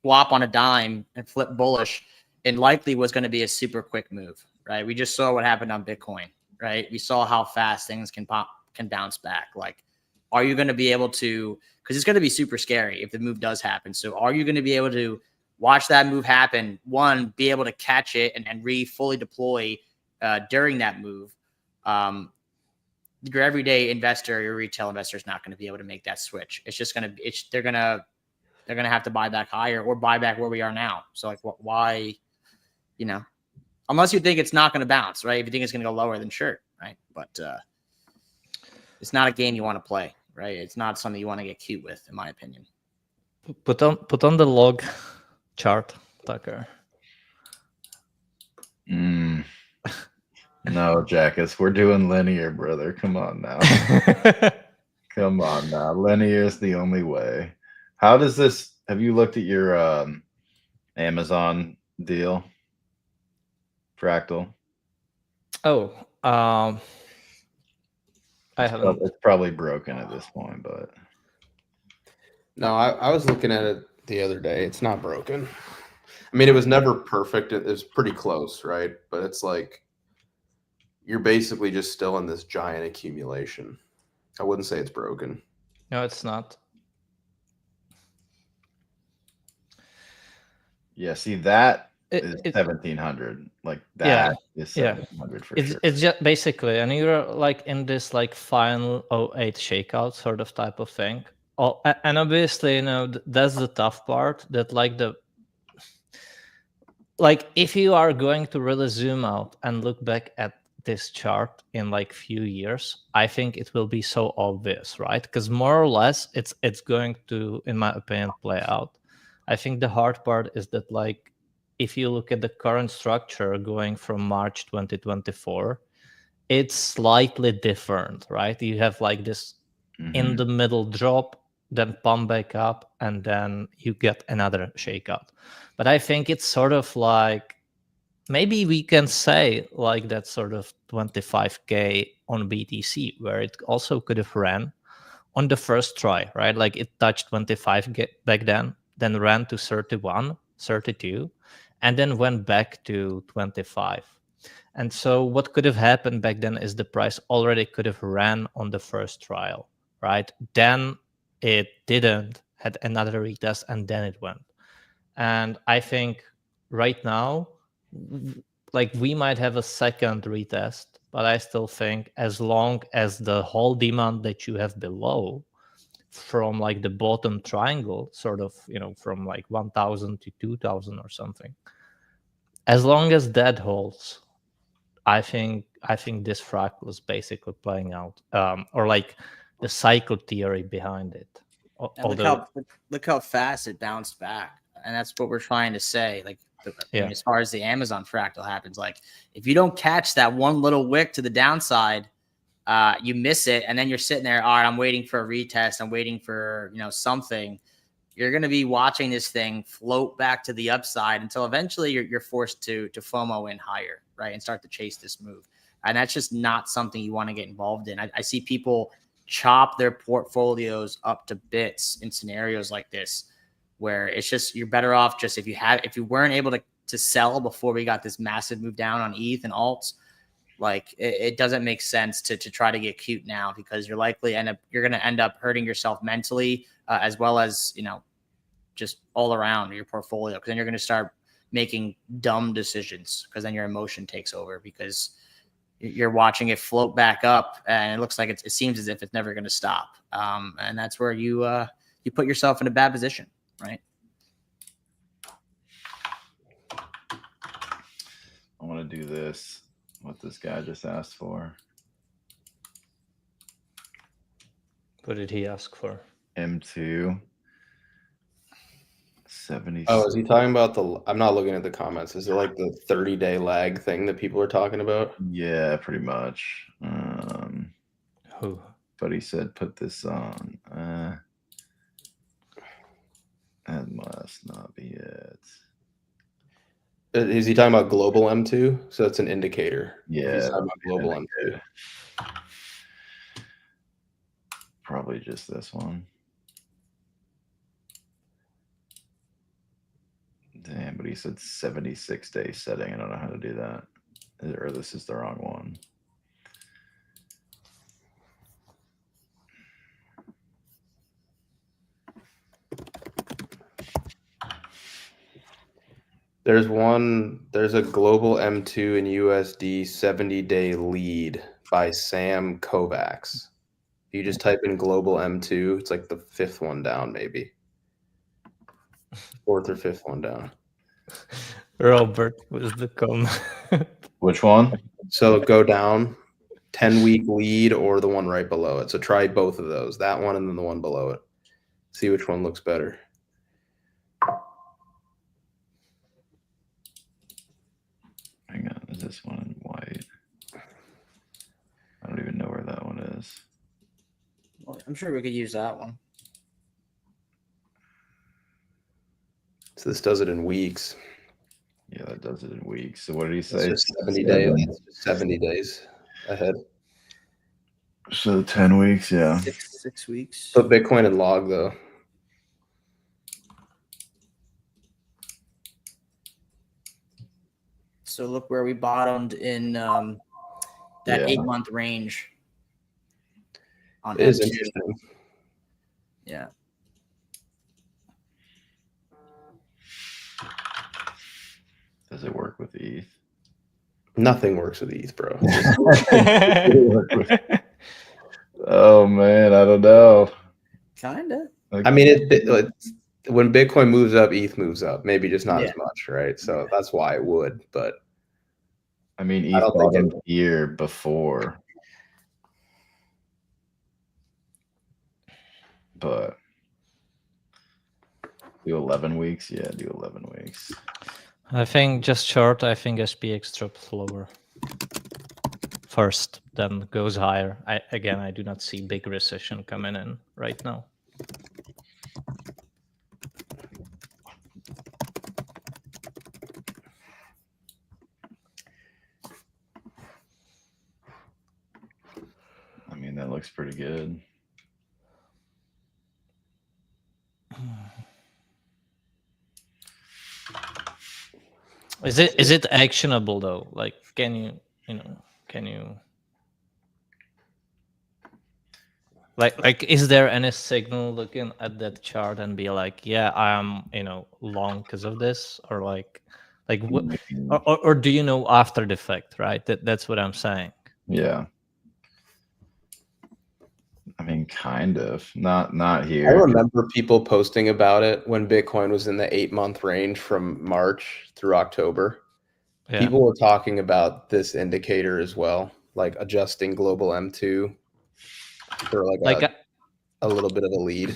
D: swap on a dime and flip bullish? And likely was going to be a super quick move, right? We just saw what happened on Bitcoin, right? We saw how fast things can bounce back. Like, are you going to be able to, because it's going to be super scary if the move does happen. So are you going to be able to watch that move happen? One, be able to catch it and fully deploy during that move. Your everyday investor, your retail investor is not going to be able to make that switch. It's just going to, they're going to have to buy back higher or buy back where we are now. So like, why, you know, unless you think it's not going to bounce, right? If you think it's going to go lower, then sure, right? But it's not a game you want to play, right? It's not something you want to get cute with, in my opinion.
C: Put on the log chart, Tucker.
B: No, Jackus, we're doing linear, brother. Come on now. Come on now. Linear is the only way. How does this, have you looked at your Amazon deal? Fractal?
C: Oh, I haven't.
B: It's probably broken at this point, but.
A: No, I was looking at it the other day. It's not broken. I mean, it was never perfect. It was pretty close, right? But it's like, you're basically just still in this giant accumulation. I wouldn't say it's broken.
C: No, it's not.
B: Yeah, see, that is 1,700. Like, that is 1,700 for sure.
C: It's just basically, and you're like in this like final 08 shakeout sort of type of thing. Oh, and obviously, you know, that's the tough part, that like if you are going to really zoom out and look back at this chart in like few years, I think it will be so obvious, right? Because more or less it's going to, in my opinion, play out. I think the hard part is that, like, if you look at the current structure going from March 2024, it's slightly different, right? You have like this in the middle drop, then pump back up, and then you get another shakeout. But I think it's sort of like, maybe we can say like that sort of 25K on BTC, where it also could have ran on the first try, right? Like it touched 25 back then ran to 31, 32, and then went back to 25. And so what could have happened back then is the price already could have ran on the first trial, right? Then it didn't, had another retest, and then it went. And I think right now, like, we might have a second retest, but I still think as long as the whole demand that you have below from like the bottom triangle, sort of, you know, from like 1,000 to 2,000 or something, as long as that holds, I think this fractal is basically playing out, or like the cycle theory behind it.
D: Look how fast it bounced back, and that's what we're trying to say. Like, I mean, as far as the Amazon fractal happens, like if you don't catch that one little wick to the downside, you miss it, and then you're sitting there. All right, I'm waiting for a retest. I'm waiting for, you know, something. You're going to be watching this thing float back to the upside until eventually you're forced to FOMO in higher, right, and start to chase this move. And that's just not something you want to get involved in. I see people chop their portfolios up to bits in scenarios like this, where it's just, you're better off just if you weren't able to sell before we got this massive move down on ETH and alts, like it doesn't make sense to try to get cute now, because you're going to end up hurting yourself mentally, as well as, you know, just all around your portfolio, because then you're going to start making dumb decisions, because then your emotion takes over, because you're watching it float back up and it looks like it seems as if it's never going to stop. And that's where you put yourself in a bad position, right?
B: I want to do this. What this guy just asked for.
C: What did he ask for?
B: M2. 70.
A: Oh, is he talking about the? I'm not looking at the comments. Is it like the 30-day lag thing that people are talking about?
B: Yeah, pretty much.
C: Who?
B: But he said put this on. That must not be it.
A: Is he talking about global M2? So it's an indicator.
B: Yeah,
A: He's talking about global M2.
B: indicator. Probably just this one. Damn, but he said 76-day setting. I don't know how to do that. Or this is the wrong one.
A: There's a global M2 and USD 70-day lead by Sam Kovacs. You just type in global M2, it's like the fifth one down, maybe. Fourth or fifth one down.
C: Robert was the comment.
B: Which one?
A: So go down, 10-week lead or the one right below it. So try both of those, that one and then the one below it. See which one looks better.
B: Hang on, is this one in white? I don't even know where that one is.
D: Well, I'm sure we could use that one.
A: So this does it in weeks.
B: Yeah, that does it in weeks. So what did he
A: It's
B: say?
A: just 70 days. It's just 70 days ahead.
B: So 10 weeks, yeah.
D: 6 weeks.
A: Put Bitcoin in log though.
D: So look where we bottomed in that
B: Yeah.
D: 8-month range. On
A: It is
D: M2.
A: interesting.
D: Yeah.
B: Does it work with ETH?
A: Nothing works with ETH, bro.
B: Oh man, I don't know.
D: Kinda.
A: I mean, when Bitcoin moves up, ETH moves up. Maybe just not
D: Yeah.
A: as much, right? So that's why it would. But
B: I mean,
A: I
B: ETH
A: don't think
B: bottomed year before, but do 11 weeks. Yeah, do 11 weeks.
C: I think just short. I think SPX drops lower first, then goes higher. I do not see big recession coming in right now.
B: I mean, that looks pretty good.
C: Is it actionable though? Like, can you like is there any signal looking at that chart and be like, yeah, I am long because of this, or like what, or do you know after the fact, right? That's what I'm saying.
B: Yeah. I mean, kind of. Not
A: I
B: here.
A: remember people posting about it when Bitcoin was in the 8-month range from March through October.
C: Yeah.
A: People were talking about this indicator as well, like adjusting global M2 for like a little bit of a lead.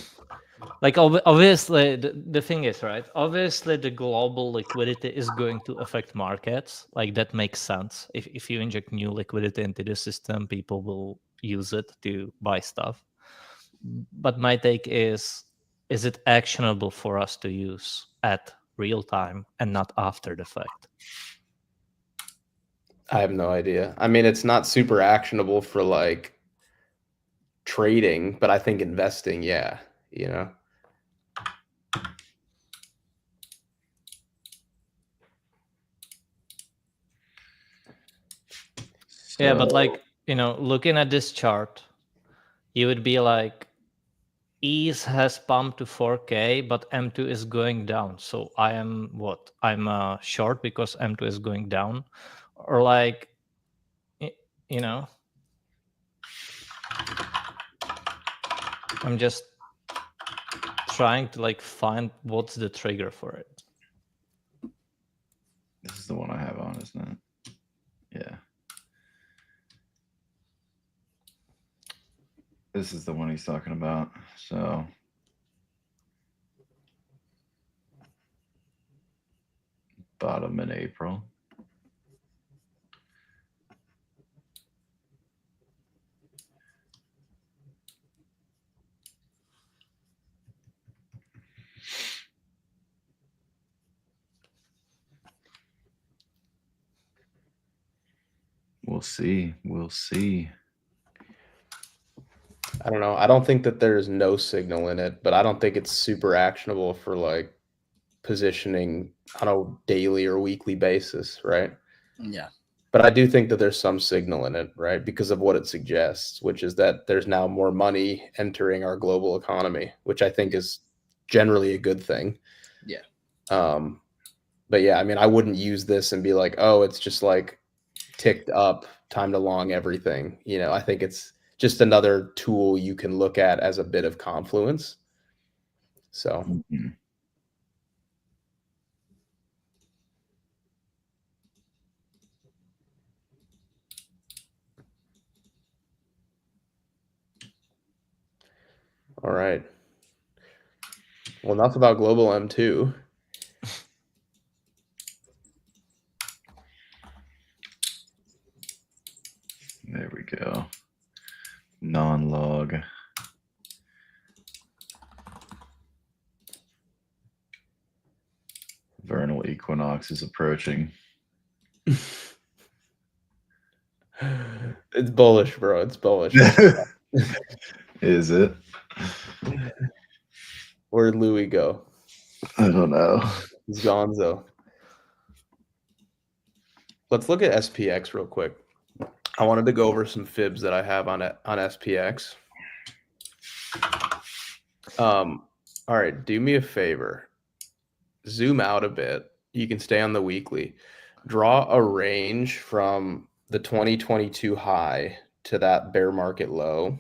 C: Like obviously the thing is, right, obviously the global liquidity is going to affect markets. Like that makes sense. If you inject new liquidity into the system, people will use it to buy stuff. But my take is it actionable for us to use at real time and not after the fact?
A: I have no idea. I mean, it's not super actionable for like trading, but I think investing, yeah,
C: Yeah, but like, looking at this chart, you would be like, ETH has pumped to 4K, but M2 is going down. So I am what? I'm short because M2 is going down, or like, I'm just trying to like find what's the trigger for it.
B: This is the one I have on, isn't it? This is the one he's talking about. So bottom in April. We'll see. We'll see.
A: I don't know. I don't think that there's no signal in it, but I don't think it's super actionable for like positioning on a daily or weekly basis, right?
D: Yeah.
A: But I do think that there's some signal in it, right? Because of what it suggests, which is that there's now more money entering our global economy, which I think is generally a good thing.
D: Yeah.
A: But yeah, I mean, I wouldn't use this and be like, oh, it's just like ticked up, time to long everything. You know, I think it's just another tool you can look at as a bit of confluence. So.
B: Mm-hmm.
A: All right. Well, enough about global M2.
B: There we go. Non-log. Vernal equinox is approaching.
A: It's bullish, bro. It's bullish.
B: Is it?
A: Where'd Louis go?
B: I don't know.
A: He's gonzo. Let's look at SPX real quick. I wanted to go over some fibs that I have on SPX. All right, do me a favor. Zoom out a bit. You can stay on the weekly. Draw a range from the 2022 high to that bear market low.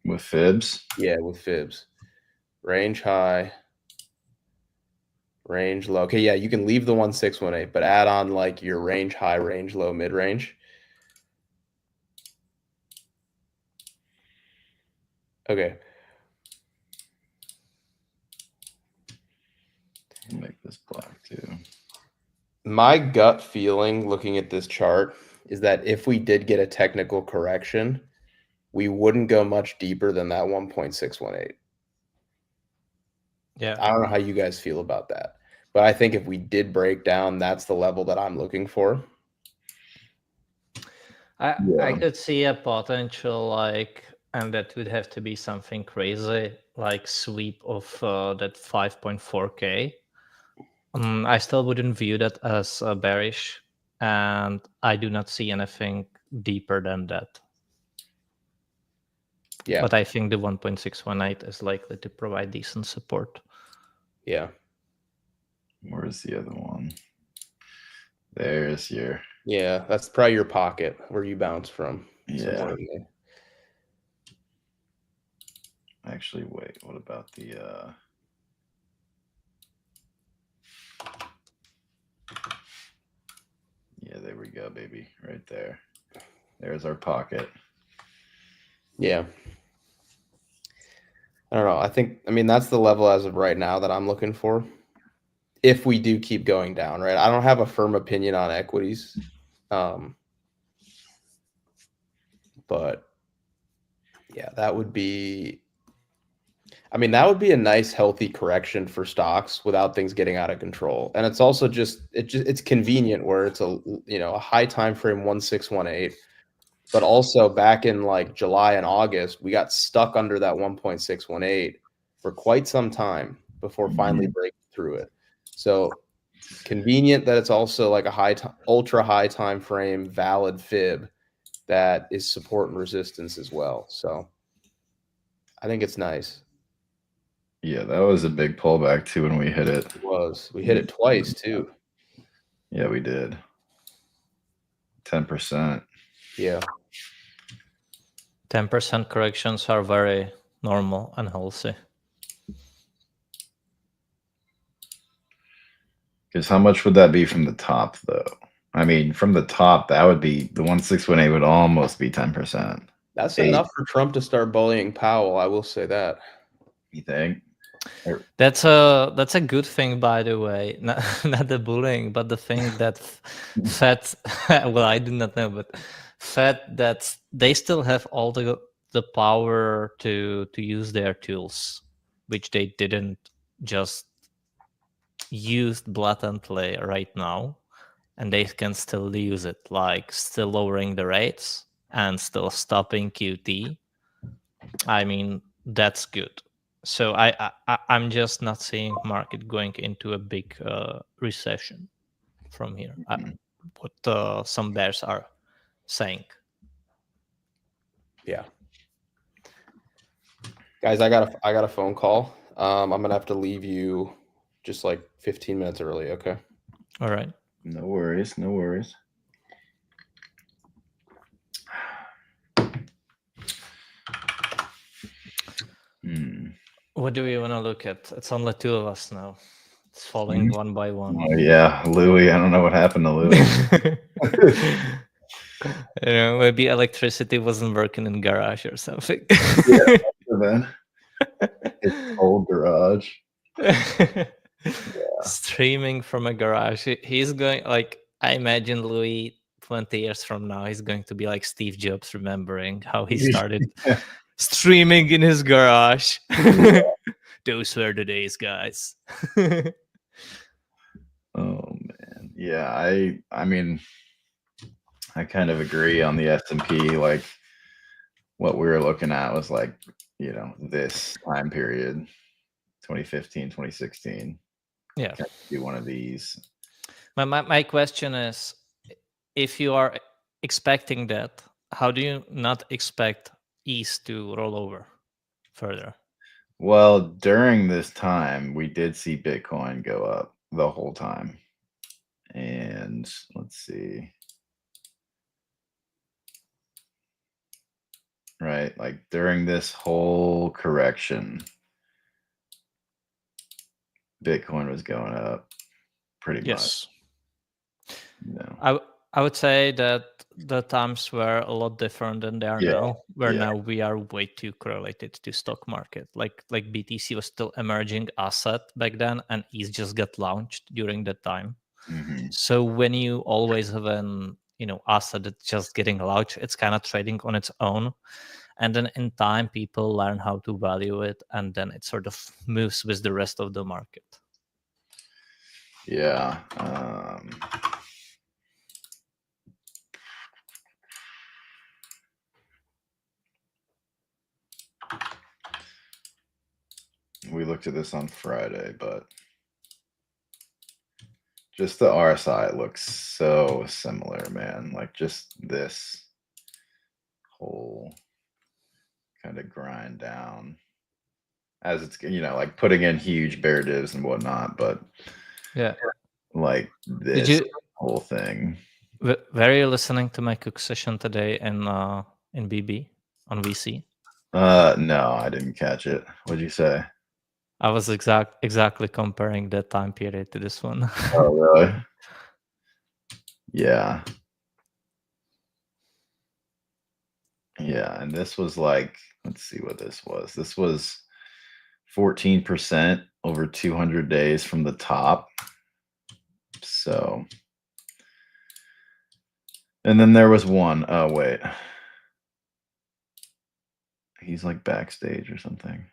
B: With fibs?
A: Yeah, with fibs. Range high, range low. Okay, yeah, you can leave the 1618, but add on like your range high, range low, mid range. Okay.
B: Make this black too.
A: My gut feeling looking at this chart is that if we did get a technical correction, we wouldn't go much deeper than that 1.618.
C: Yeah.
A: I don't know how you guys feel about that, but I think if we did break down, that's the level that I'm looking for.
C: I could see a potential like, and that would have to be something crazy, like sweep of that 5.4K. I still wouldn't view that as bearish, and I do not see anything deeper than that.
A: Yeah.
C: But I think the 1.618 is likely to provide decent support.
A: Yeah.
B: Where's the other one? There's your...
A: Yeah, that's probably your pocket where you bounce from.
B: Yeah. Actually, wait, what about the... Yeah, there we go, baby. Right there. There's our pocket.
A: Yeah. I don't know. I mean, that's the level as of right now that I'm looking for. If we do keep going down, right? I don't have a firm opinion on equities. But yeah, that would be, I mean, that would be a nice, healthy correction for stocks without things getting out of control. And it's also it's convenient where it's a high time frame 1618. But also back in like July and August, we got stuck under that 1.618 for quite some time before finally breaking through it. So convenient that it's also like a ultra high time frame valid fib that is support and resistance as well. So I think it's nice.
B: Yeah, that was a big pullback too when we hit it.
A: It was. We hit it twice too.
B: Yeah, we did. 10%.
A: Yeah.
C: 10% corrections are very normal and healthy.
B: Because how much would that be from the top, though? I mean, from the top, that would be the 1618 would almost be 10%.
A: That's
B: 8.
A: enough for Trump to start bullying Powell. I will say that.
B: You think?
C: That's a good thing, by the way. Not the bullying, but the thing that Fed. Well, I do not know, but Fed, that they still have all the power to use their tools, which they didn't just use blatantly right now, and they can still use it, like still lowering the rates and still stopping QT. I mean, that's good. So I'm just not seeing market going into a big recession from here. What some bears are saying.
A: Yeah. Guys, I got a phone call. I'm gonna have to leave you just like 15 minutes early. Okay.
C: All right.
B: No worries. No worries.
C: What do we want to look at? It's only two of us now. It's falling one by one.
B: Oh yeah, Louis. I don't know what happened to Louis.
C: Maybe electricity wasn't working in garage or something.
B: Yeah, then it's old garage.
C: Streaming from a garage. He's going, like, I imagine Louis 20 years from now, he's going to be like Steve Jobs, remembering how he started streaming in his garage. Those were the days, guys.
B: Oh man, yeah. I mean, I kind of agree on the S&P. Like, what we were looking at was like, this time period, 2015, 2016.
C: Yeah,
B: do one of these.
C: My question is, if you are expecting that, how do you not expect ETH to roll over further?
B: Well, during this time, we did see Bitcoin go up the whole time. And let's see. Right, like during this whole correction, Bitcoin was going up pretty much.
C: I would say that the times were a lot different than they are now, where now we are way too correlated to stock market. Like BTC was still emerging asset back then, and ETH just got launched during that time.
B: Mm-hmm.
C: So when you always have an asset that's just getting launched, it's kind of trading on its own. And then in time, people learn how to value it, and then it sort of moves with the rest of the market.
B: Yeah. We looked at this on Friday, but just the RSI looks so similar, man. Like just this whole kind of grind down as it's, like putting in huge bear divs and whatnot, but
C: yeah,
B: like this whole thing.
C: Were you listening to my Cook session today in BB on VC?
B: No, I didn't catch it. What'd you say?
C: I was exactly comparing that time period to this one.
B: Oh, really? Yeah. Yeah, and this was like, let's see what this was. This was 14% over 200 days from the top. So, and then there was one. Oh, wait. He's like backstage or something.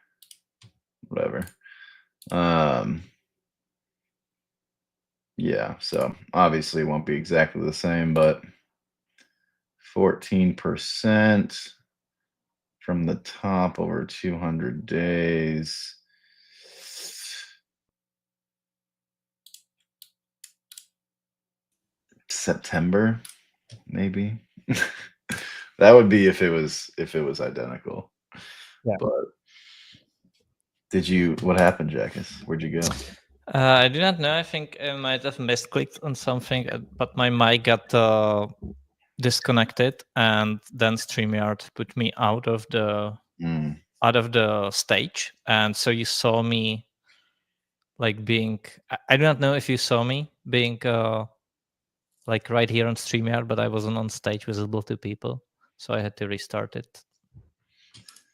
B: Whatever. Yeah, so obviously won't be exactly the same, but 14% from the top over 200 days. September, maybe. That would be if it was identical.
C: Yeah.
B: But what happened, Jackus? Where'd you go?
C: I do not know. I think I might have misclicked on something, but my mic got disconnected, and then StreamYard put me out of the stage, and so you saw me like being. I do not know if you saw me being like right here on StreamYard, but I wasn't on stage visible to people, so I had to restart it.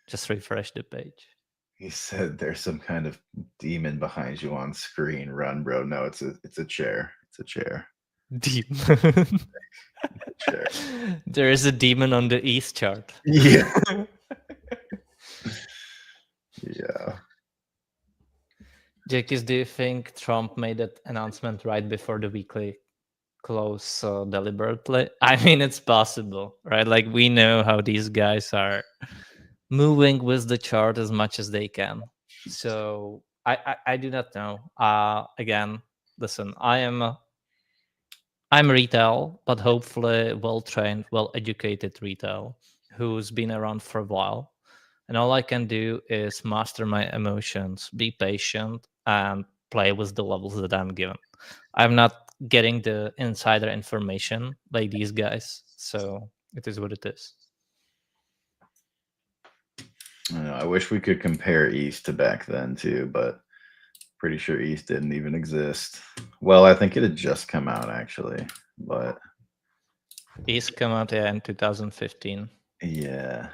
C: Just refresh the page.
B: He said there's some kind of demon behind you on screen. Run, bro. No, it's a chair. It's a chair.
C: Demon.
B: Chair.
C: There is a demon on the East chart.
B: Yeah. Yeah.
C: Jackies, do you think Trump made that announcement right before the weekly close deliberately? I mean, it's possible, right? Like, we know how these guys are moving with the chart as much as they can. So I do not know. Again, listen, I'm retail, but hopefully well-trained, well-educated retail who's been around for a while. And all I can do is master my emotions, be patient, and play with the levels that I'm given. I'm not getting the insider information like these guys, so it is what it is.
B: I know, I wish we could compare East to back then too, but pretty sure East didn't even exist. Well, I think it had just come out actually, but
C: East came out in 2015.
B: yeah.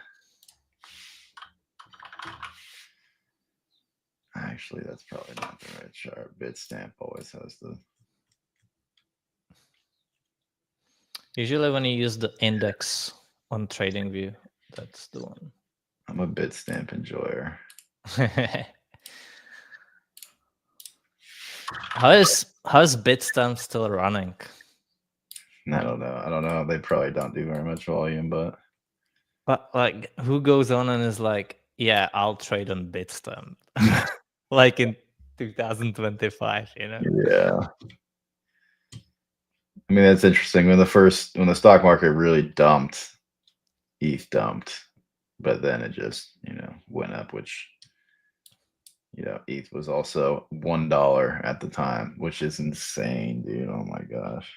B: Actually, that's probably not the right chart. Bitstamp always has the.
C: Usually when you use the index on TradingView, that's the one.
B: I'm a Bitstamp enjoyer.
C: How is Bitstamp still running?
B: I don't know. They probably don't do very much volume, but
C: like, who goes on and is like, yeah, I'll trade on Bitstamp, like in 2025, you know?
B: yeah. I mean, that's interesting. When the stock market really dumped, ETH dumped, but then it just, went up, which, ETH was also $1 at the time, which is insane, dude. Oh my gosh.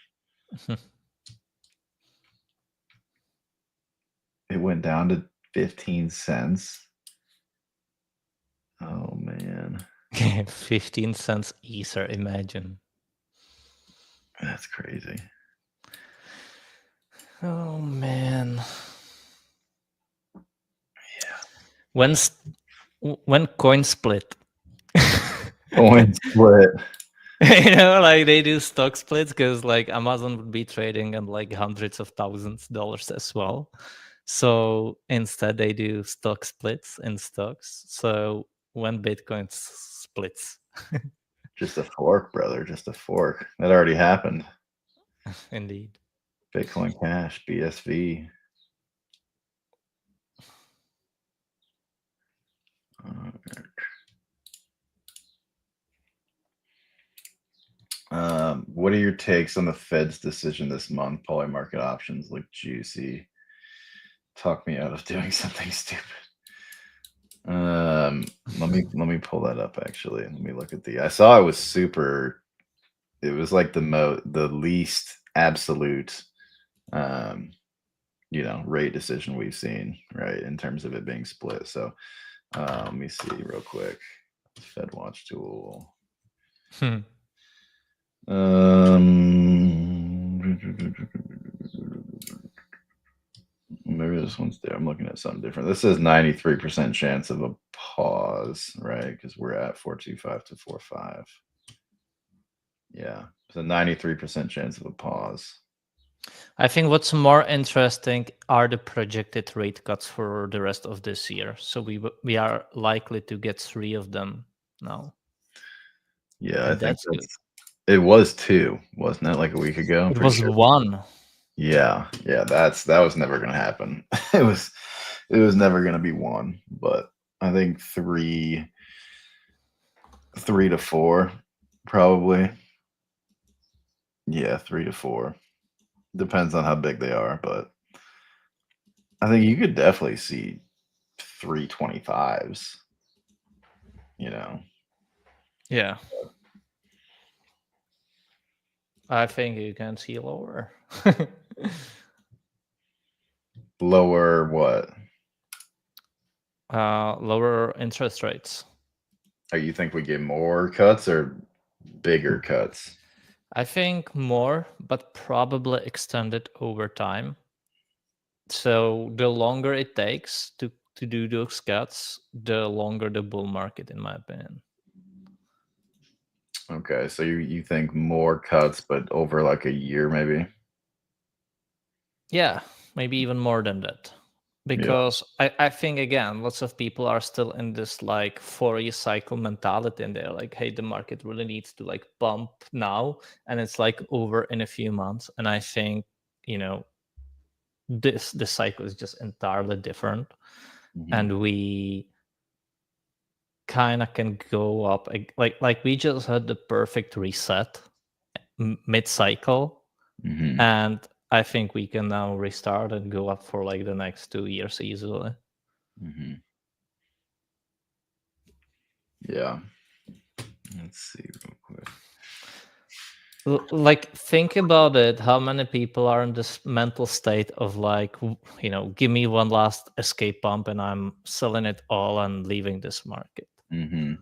B: It went down to 15 cents. Oh man.
C: 15 cents Ether, imagine.
B: That's crazy.
C: Oh man.
B: Yeah.
C: When coin split.
B: Coin split.
C: Like they do stock splits because like Amazon would be trading at like hundreds of thousands of dollars as well. So instead they do stock splits in stocks. So when Bitcoin splits.
B: Just a fork, brother. Just a fork. That already happened.
C: Indeed.
B: Bitcoin Cash, BSV. What are your takes on the Fed's decision this month? Polymarket options look juicy. Talk me out of doing something stupid. Let me pull that up actually. Let me look at I saw it was super. It was like the least absolute rate decision we've seen, right, in terms of it being split. So let me see real quick. Fed Watch tool. Maybe this one's there. I'm looking at something different. This says 93% chance of a pause, right? Because we're at 425 to 45. Yeah, it's a 93% chance of a pause.
C: I think what's more interesting are the projected rate cuts for the rest of this year. So we are likely to get 3 of them now.
B: Yeah, I think it was 2, wasn't it? Like a week ago.
C: It was 1.
B: Yeah, that was never gonna happen. It was never gonna be 1, but I think 3 to 4 probably. Yeah, 3 to 4. Depends on how big they are, but I think you could definitely see 325s.
C: Yeah. I think you can see lower.
B: Lower what?
C: Lower interest rates.
B: Oh, you think we get more cuts or bigger cuts?
C: I think more, but probably extended over time. So the longer it takes to to do those cuts, the longer the bull market, in my opinion.
B: Okay, so you think more cuts, but over like a year, maybe?
C: Yeah, maybe even more than that. Because I think, again, lots of people are still in this like Fourier cycle mentality, and they're like, hey, the market really needs to like pump now, and it's like over in a few months. And I think, this cycle is just entirely different.
B: Mhm.
C: And we kind of can go up like we just had the perfect reset mid-cycle,
B: Mhm.
C: and I think we can now restart and go up for like the next 2 years easily.
B: Mhm. Yeah. Let's see real quick.
C: Like, think about it, how many people are in this mental state of like, give me one last escape pump and I'm selling it all and leaving this market.
B: Mhm.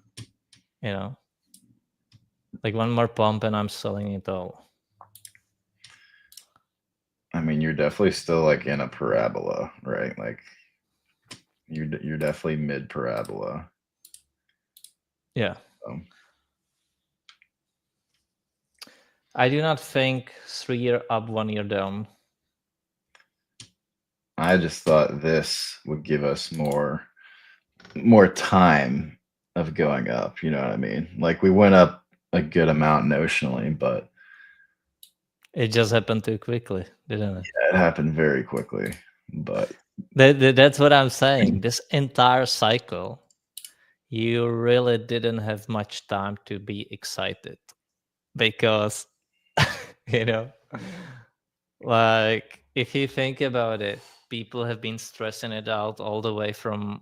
C: Like one more pump and I'm selling it all.
B: I mean, you're definitely still like in a parabola, right? Like you're definitely mid parabola.
C: Yeah.
B: So,
C: I do not think 3 year up, 1 year down.
B: I just thought this would give us more time of going up, you know what I mean? Like we went up a good amount notionally, but
C: It just happened too quickly, didn't it?
B: it happened very quickly. But
C: That's what I'm saying. This entire cycle, you really didn't have much time to be excited, because like, if you think about it, people have been stressing it out all the way from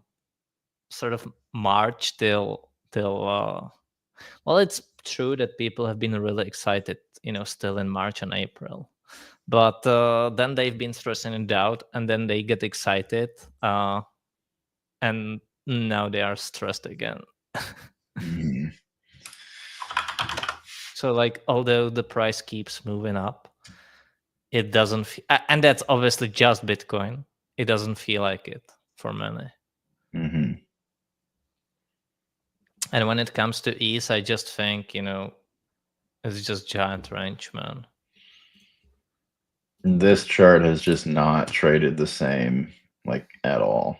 C: sort of March till well, it's true that people have been really excited, still in March and April, but then they've been stressing it out, and then they get excited, and now they are stressed again.
B: mhm.
C: So like, although the price keeps moving up, it doesn't and that's obviously just Bitcoin, it doesn't feel like it for many.
B: Mhm.
C: And when it comes to ETH, I just think, it's just giant range, man.
B: This chart has just not traded the same, like at all.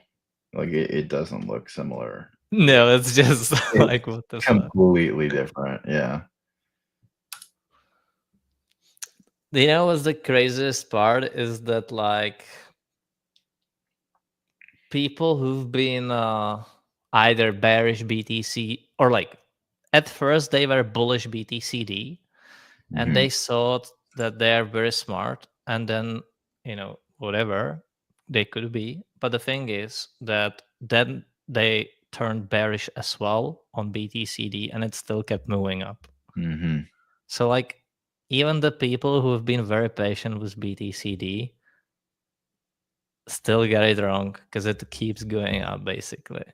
B: Like it doesn't look similar.
C: No, it's just
B: It's
C: like, what the fuck.
B: completely different. Yeah.
C: What's the craziest part is that, like, people who've been either bearish BTC or like, at first they were bullish BTCD, and
B: Mhm.
C: they thought that they're very smart, and then whatever they could be, but the thing is that then they turned bearish as well on BTCD, and it still kept moving up.
B: Mhm.
C: So like, even the people who have been very patient with BTCD still get it wrong, because it keeps going up basically.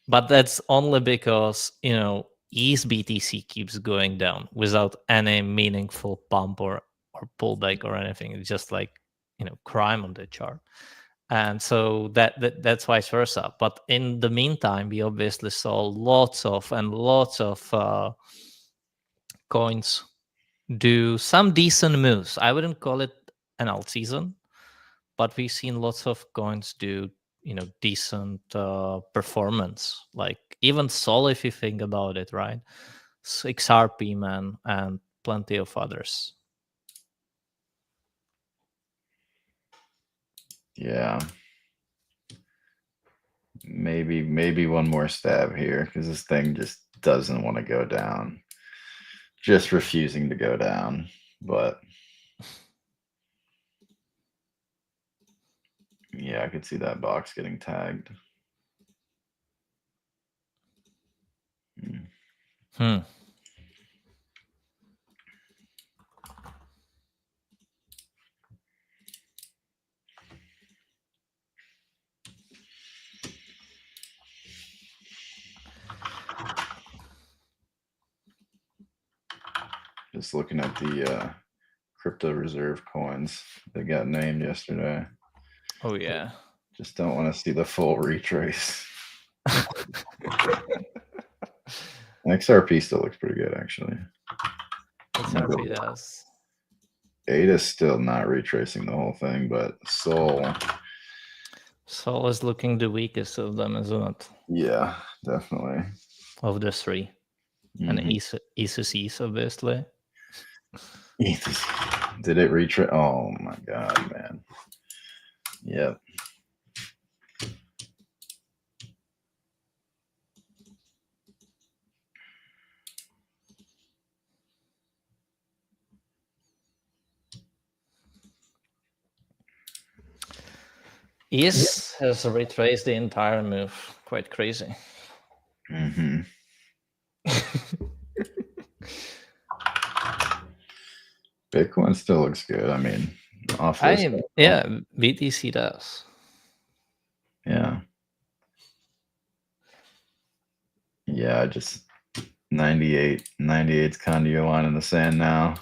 C: But that's only because ETH BTC keeps going down without any meaningful pump or pullback or anything. It's just like crime on the chart, and so that's vice versa. But in the meantime, we obviously saw lots of coins do some decent moves. I wouldn't call it an alt season, but we've seen lots of coins do decent performance, like even Sol, if you think about it, right? XRP, man, and plenty of others.
B: Yeah. Maybe one more stab here, because this thing just doesn't want to go down. Just refusing to go down. But yeah, I could see that box getting tagged.
C: Hmm.
B: Just looking at the crypto reserve coins that got named yesterday.
C: Oh yeah.
B: Just don't want to see the full retrace. XRP still looks pretty good, actually.
C: XRP does.
B: ADA's still not retracing the whole thing, but Sol
C: is looking the weakest of them, isn't it?
B: Yeah, definitely.
C: Of the three. And ETH, obviously.
B: Did it retrace? Oh my god, man. Yep.
C: ETH has retraced the entire move. Quite crazy.
B: Bitcoin still looks good. I mean,
C: yeah, BTC does.
B: Yeah. Yeah, just 98. 98's kind of your line in the sand now.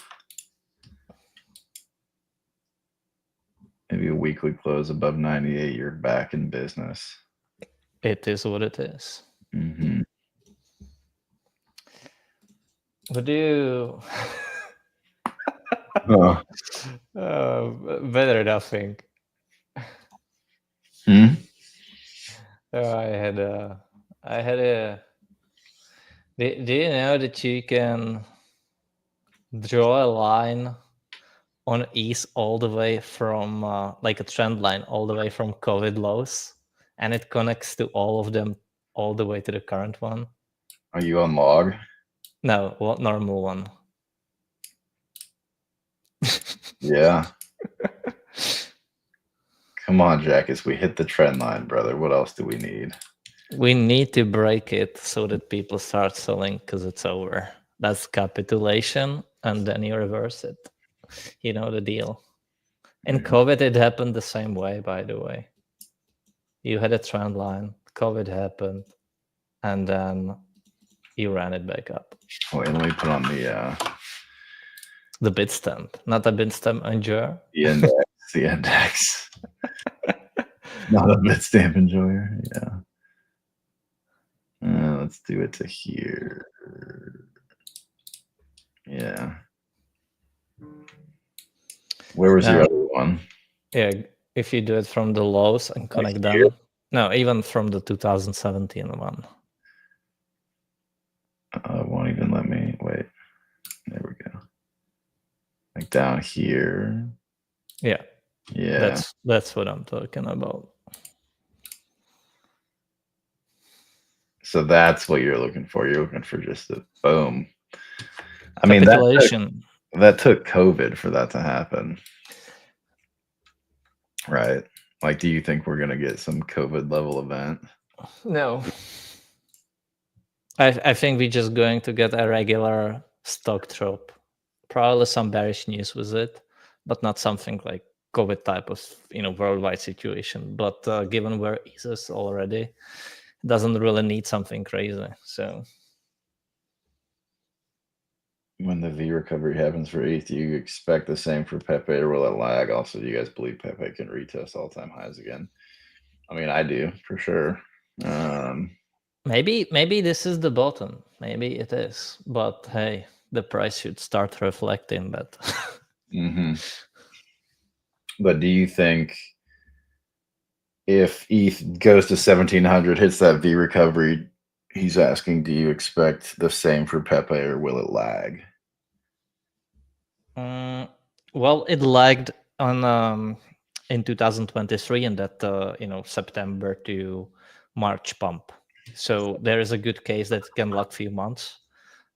B: Maybe a weekly close above 98, you're back in business.
C: It is what it is. Would you... better nothing. I had a... Do you know that you can draw a line on ETH all the way from, like a trend line, all the way from COVID lows, and it connects to all of them all the way to the current one?
B: Are you on log?
C: No, normal one.
B: Yeah. Come on, Jackus. We hit the trend line, brother. What else do we need?
C: We need to break it so that people start selling because it's over. That's capitulation, and then you reverse it. You know the deal. In COVID, it happened the same way, by the way. You had a trend line, COVID happened, and then you ran it back up.
B: Wait, let me put on the
C: Bitstamp, not the Bitstamp enjoyer.
B: The index. The index. Not a Bitstamp enjoyer. Yeah. Let's do it to here. Yeah. Where was your other one?
C: Yeah, if you do it from the lows and connect them. No, even from the 2017 one.
B: It won't even let me. Wait. There we go. Like down here.
C: Yeah.
B: Yeah.
C: That's what I'm talking about.
B: So that's what you're looking for. You're looking for just a boom. I mean, that took COVID for that to happen. Right. Like, do you think we're going to get some COVID level event?
C: No. I think we're just going to get a regular stock drop. Probably some bearish news with it, but not something like COVID type of worldwide situation. But given where ETH is already, it doesn't really need something crazy. So
B: when the V recovery happens for ETH, do you expect the same for Pepe, or will it lag? Also, do you guys believe Pepe can retest all-time highs again? I mean, I do for sure.
C: Maybe this is the bottom. Maybe it is. But hey, the price should start reflecting that.
B: But do you think if ETH goes to 1700, hits that V recovery, he's asking, do you expect the same for Pepe, or will it lag?
C: Well, it lagged on in 2023 in that September to March pump. So there is a good case that it can lag a few months.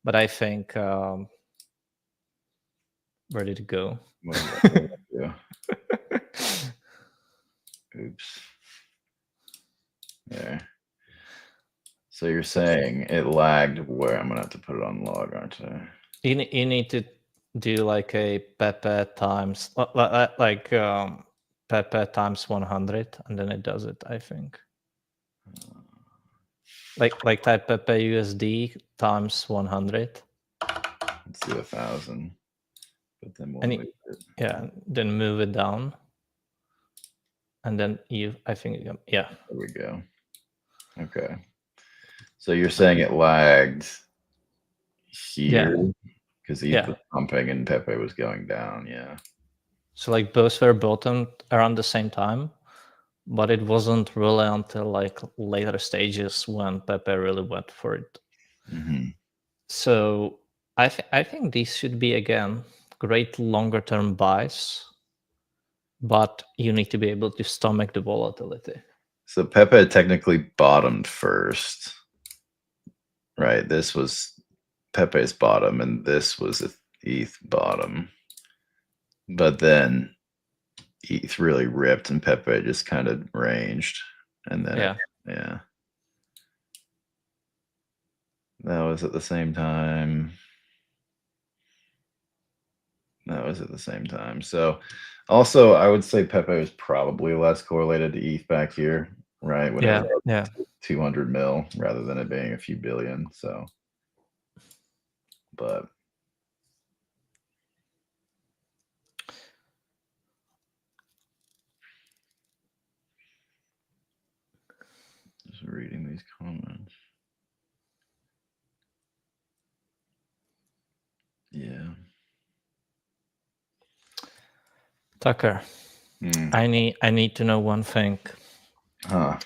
C: But I think where did it go?
B: Yeah. Oops. There. So you're saying it lagged where? I'm gonna have to put it on log, aren't I?
C: You need to do like a Pepe times Pepe times 100, and then it does it, I think. Like type Pepe USD times 100.
B: Let's do 1,000. But then
C: then move it down. and then you, I think, yeah.
B: There we go. Okay. So you're saying it lagged here because ETH was pumping and Pepe was going down. Yeah.
C: So like both were bottomed around the same time, but it wasn't really until like later stages when Pepe really went for it.
B: Mm-hmm.
C: So I think these should be, again, great longer term buys, but you need to be able to stomach the volatility.
B: So Pepe technically bottomed first, right? This was Pepe's bottom, and this was ETH bottom. But then ETH really ripped, and Pepe just kind of ranged, and then that was at the same time. That was at the same time. So also, I would say Pepe was probably less correlated to ETH back here, right? When it was 200 mil rather than it being a few billion. So, but just reading these comments. Yeah.
C: Tucker, I need to know one thing.
B: Huh.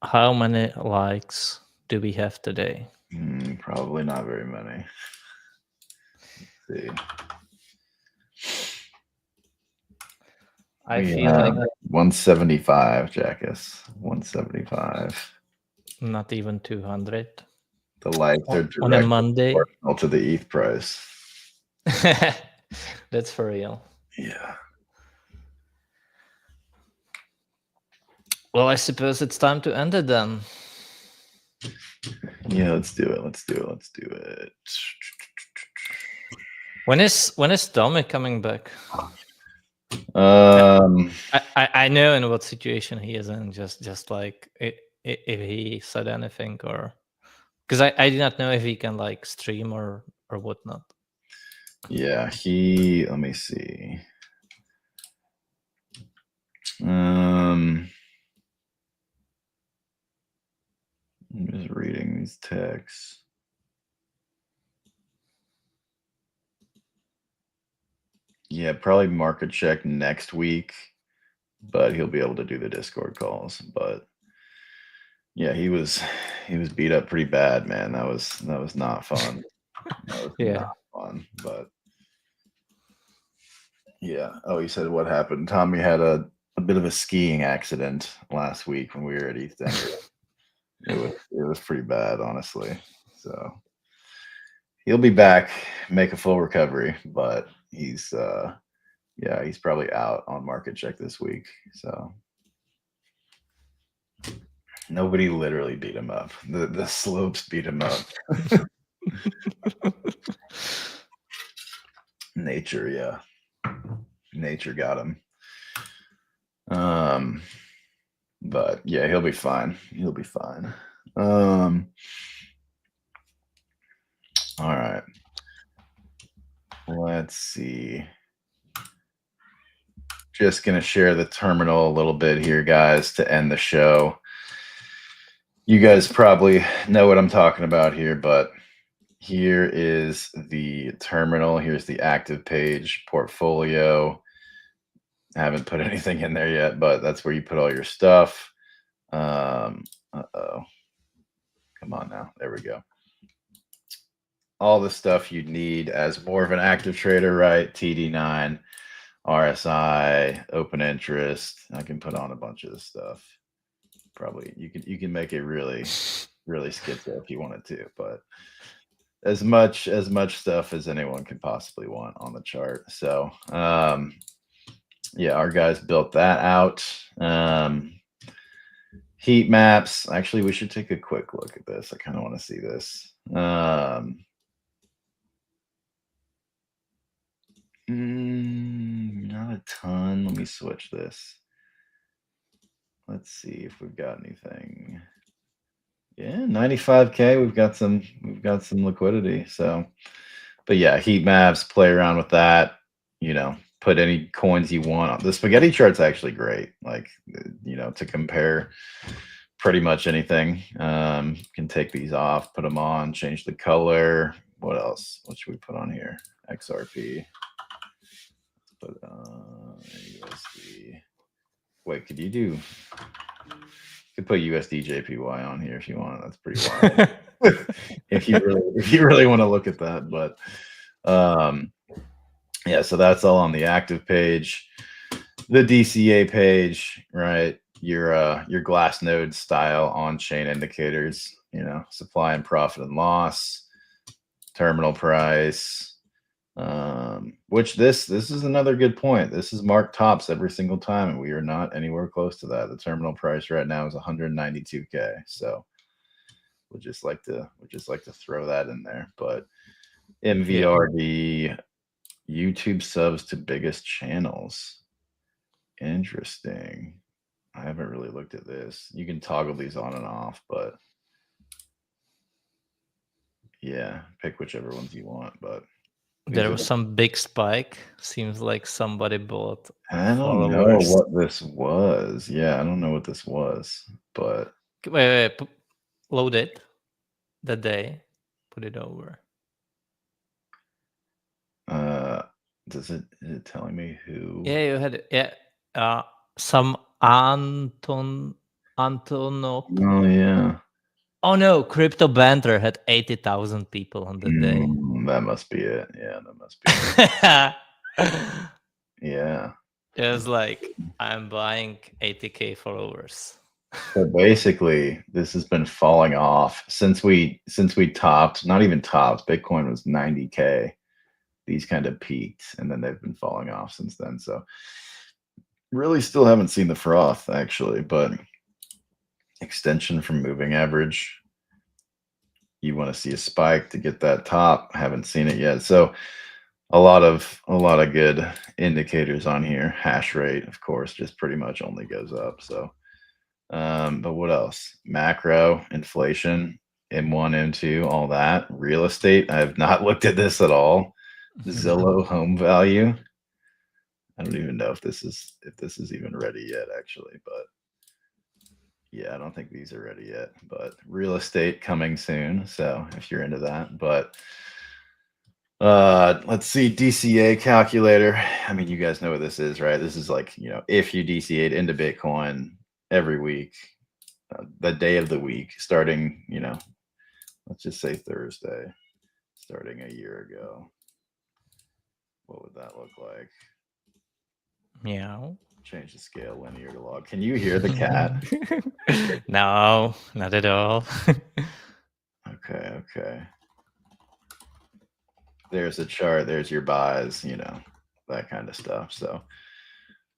C: How many likes do we have today?
B: Probably not very many. Let's see.
C: I feel like
B: 175, Jackus. 175.
C: Not even 200.
B: The likes are
C: on a Monday
B: proportional to the ETH price.
C: That's for real.
B: Yeah.
C: Well, I suppose it's time to end it then.
B: Yeah, let's do it. Let's do it.
C: When is Tommy coming back? I know in what situation he is in. Just like if he said anything, or because I did not know if he can like stream or whatnot.
B: Yeah, let me see. I'm just reading these texts. Yeah, probably market check next week, but he'll be able to do the Discord calls. But yeah, he was beat up pretty bad, man. That was not fun. Not fun, but yeah. Oh, he said what happened. Tommy had a bit of a skiing accident last week when we were at ETH Denver. It was pretty bad, honestly. So he'll be back, make a full recovery, but he's probably out on market check this week. So nobody literally beat him up. The slopes beat him up. Nature got him. But yeah, he'll be fine. All right. Let's see. Just going to share the terminal a little bit here, guys, to end the show. You guys probably know what I'm talking about here, but here is the terminal. Here's the active page portfolio. I haven't put anything in there yet, but that's where you put all your stuff. Come on now. There we go. All the stuff you need as more of an active trader, right? TD9, RSI, open interest. I can put on a bunch of this stuff. Probably you can make it really schizo if you wanted to, but as much stuff as anyone could possibly want on the chart. So yeah, our guys built that out. Heat maps. Actually, we should take a quick look at this. I kind of want to see this. Not a ton. Let me switch this. Let's see if we've got anything. Yeah, 95K. We've got some liquidity. So, but yeah, heat maps, play around with that. You know, put any coins you want on. The spaghetti chart's actually great. Like, to compare pretty much anything. Can take these off, put them on, change the color. What else? What should we put on here? XRP. Put USD. Wait, could you put USD JPY on here if you want? That's pretty wild. if you really want to look at that, but yeah, so that's all on the active page. The DCA page, right? Your Glassnode style on-chain indicators, supply and profit and loss, terminal price, which this is another good point. This is marked tops every single time, and we are not anywhere close to that. The terminal price right now is 192K. So we'd just like to throw that in there. But MVRD, YouTube subs to biggest channels. Interesting. I haven't really looked at this. You can toggle these on and off, but yeah, pick whichever ones you want. But
C: there was some big spike. Seems like somebody bought.
B: I don't know what this was. Yeah, I don't know what this was, but
C: wait, load it. The day, put it over.
B: Is it telling me who?
C: Yeah, you had it. Yeah, some Antonop.
B: Oh yeah.
C: Oh no, Crypto Banter had 80,000 people on the day.
B: That must be it. Yeah, that must be it. Yeah.
C: It was like, I'm buying 80K followers.
B: So basically, this has been falling off since we topped. Not even topped. Bitcoin was 90K. These kind of peaked, and then they've been falling off since then. So really still haven't seen the froth, actually, but extension from moving average. You want to see a spike to get that top. Haven't seen it yet. So a lot of good indicators on here. Hash rate, of course, just pretty much only goes up. So but what else? Macro, inflation, M1, M2, all that. Real estate. I have not looked at this at all. Zillow home value. I don't even know if this is even ready yet, actually, but yeah, I don't think these are ready yet. But real estate coming soon. So if you're into that, but let's see, DCA calculator. I mean, you guys know what this is, right? This is like, if you DCA'd into Bitcoin every week, the day of the week, starting, let's just say Thursday, starting a year ago. What would that look like?
C: Meow.
B: Change the scale linear to log. Can you hear the cat?
C: No, not at all.
B: Okay. There's a chart. There's your buys, that kind of stuff. So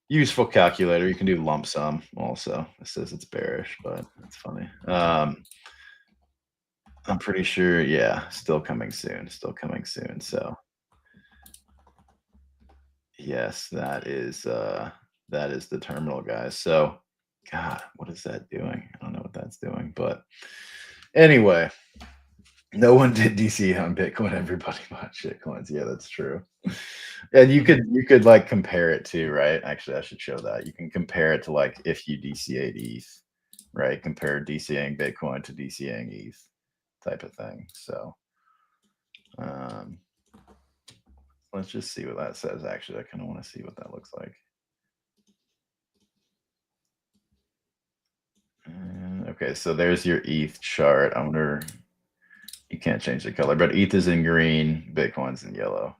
B: useful calculator. You can do lump sum also. It says it's bearish, but it's funny. I'm pretty sure, yeah, still coming soon. So yes, that is the terminal, guys. So God, what is that doing? I don't know what that's doing, but anyway, no one did DC on Bitcoin. Everybody bought shitcoins. Yeah, that's true. And you could like compare it to, right? Actually, I should show that. You can compare it to like if you DCA'd ETH, right? Compare DCAing Bitcoin to DCAing ETH type of thing. So let's just see what that says. Actually, I kind of want to see what that looks like. Okay, so there's your ETH chart. I wonder, you can't change the color, but ETH is in green, Bitcoin's in yellow.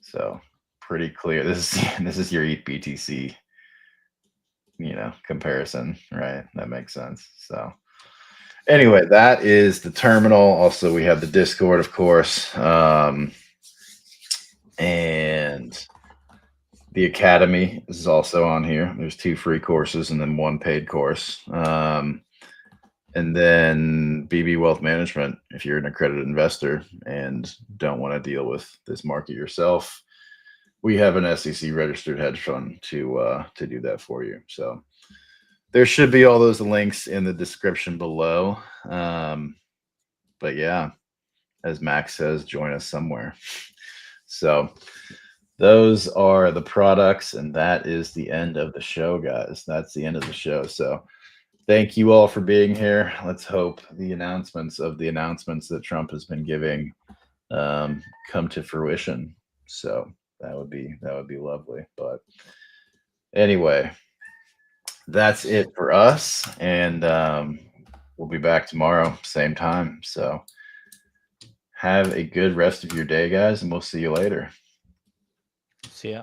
B: So pretty clear. This is your ETH BTC, comparison, right? That makes sense. So anyway, that is the terminal. Also, we have the Discord, of course, and the Academy is also on here. There's 2 free courses and then 1 paid course. And then BB Wealth Management, if you're an accredited investor and don't want to deal with this market yourself, we have an SEC registered hedge fund to do that for you. So there should be all those links in the description below. But yeah, as Max says, join us somewhere. So those are the products, and that is the end of the show, guys. That's the end of the show. So thank you all for being here. Let's hope the announcements that Trump has been giving come to fruition. So that would be lovely. But anyway, that's it for us, and we'll be back tomorrow, same time. So have a good rest of your day, guys, and we'll see you later.
C: See ya.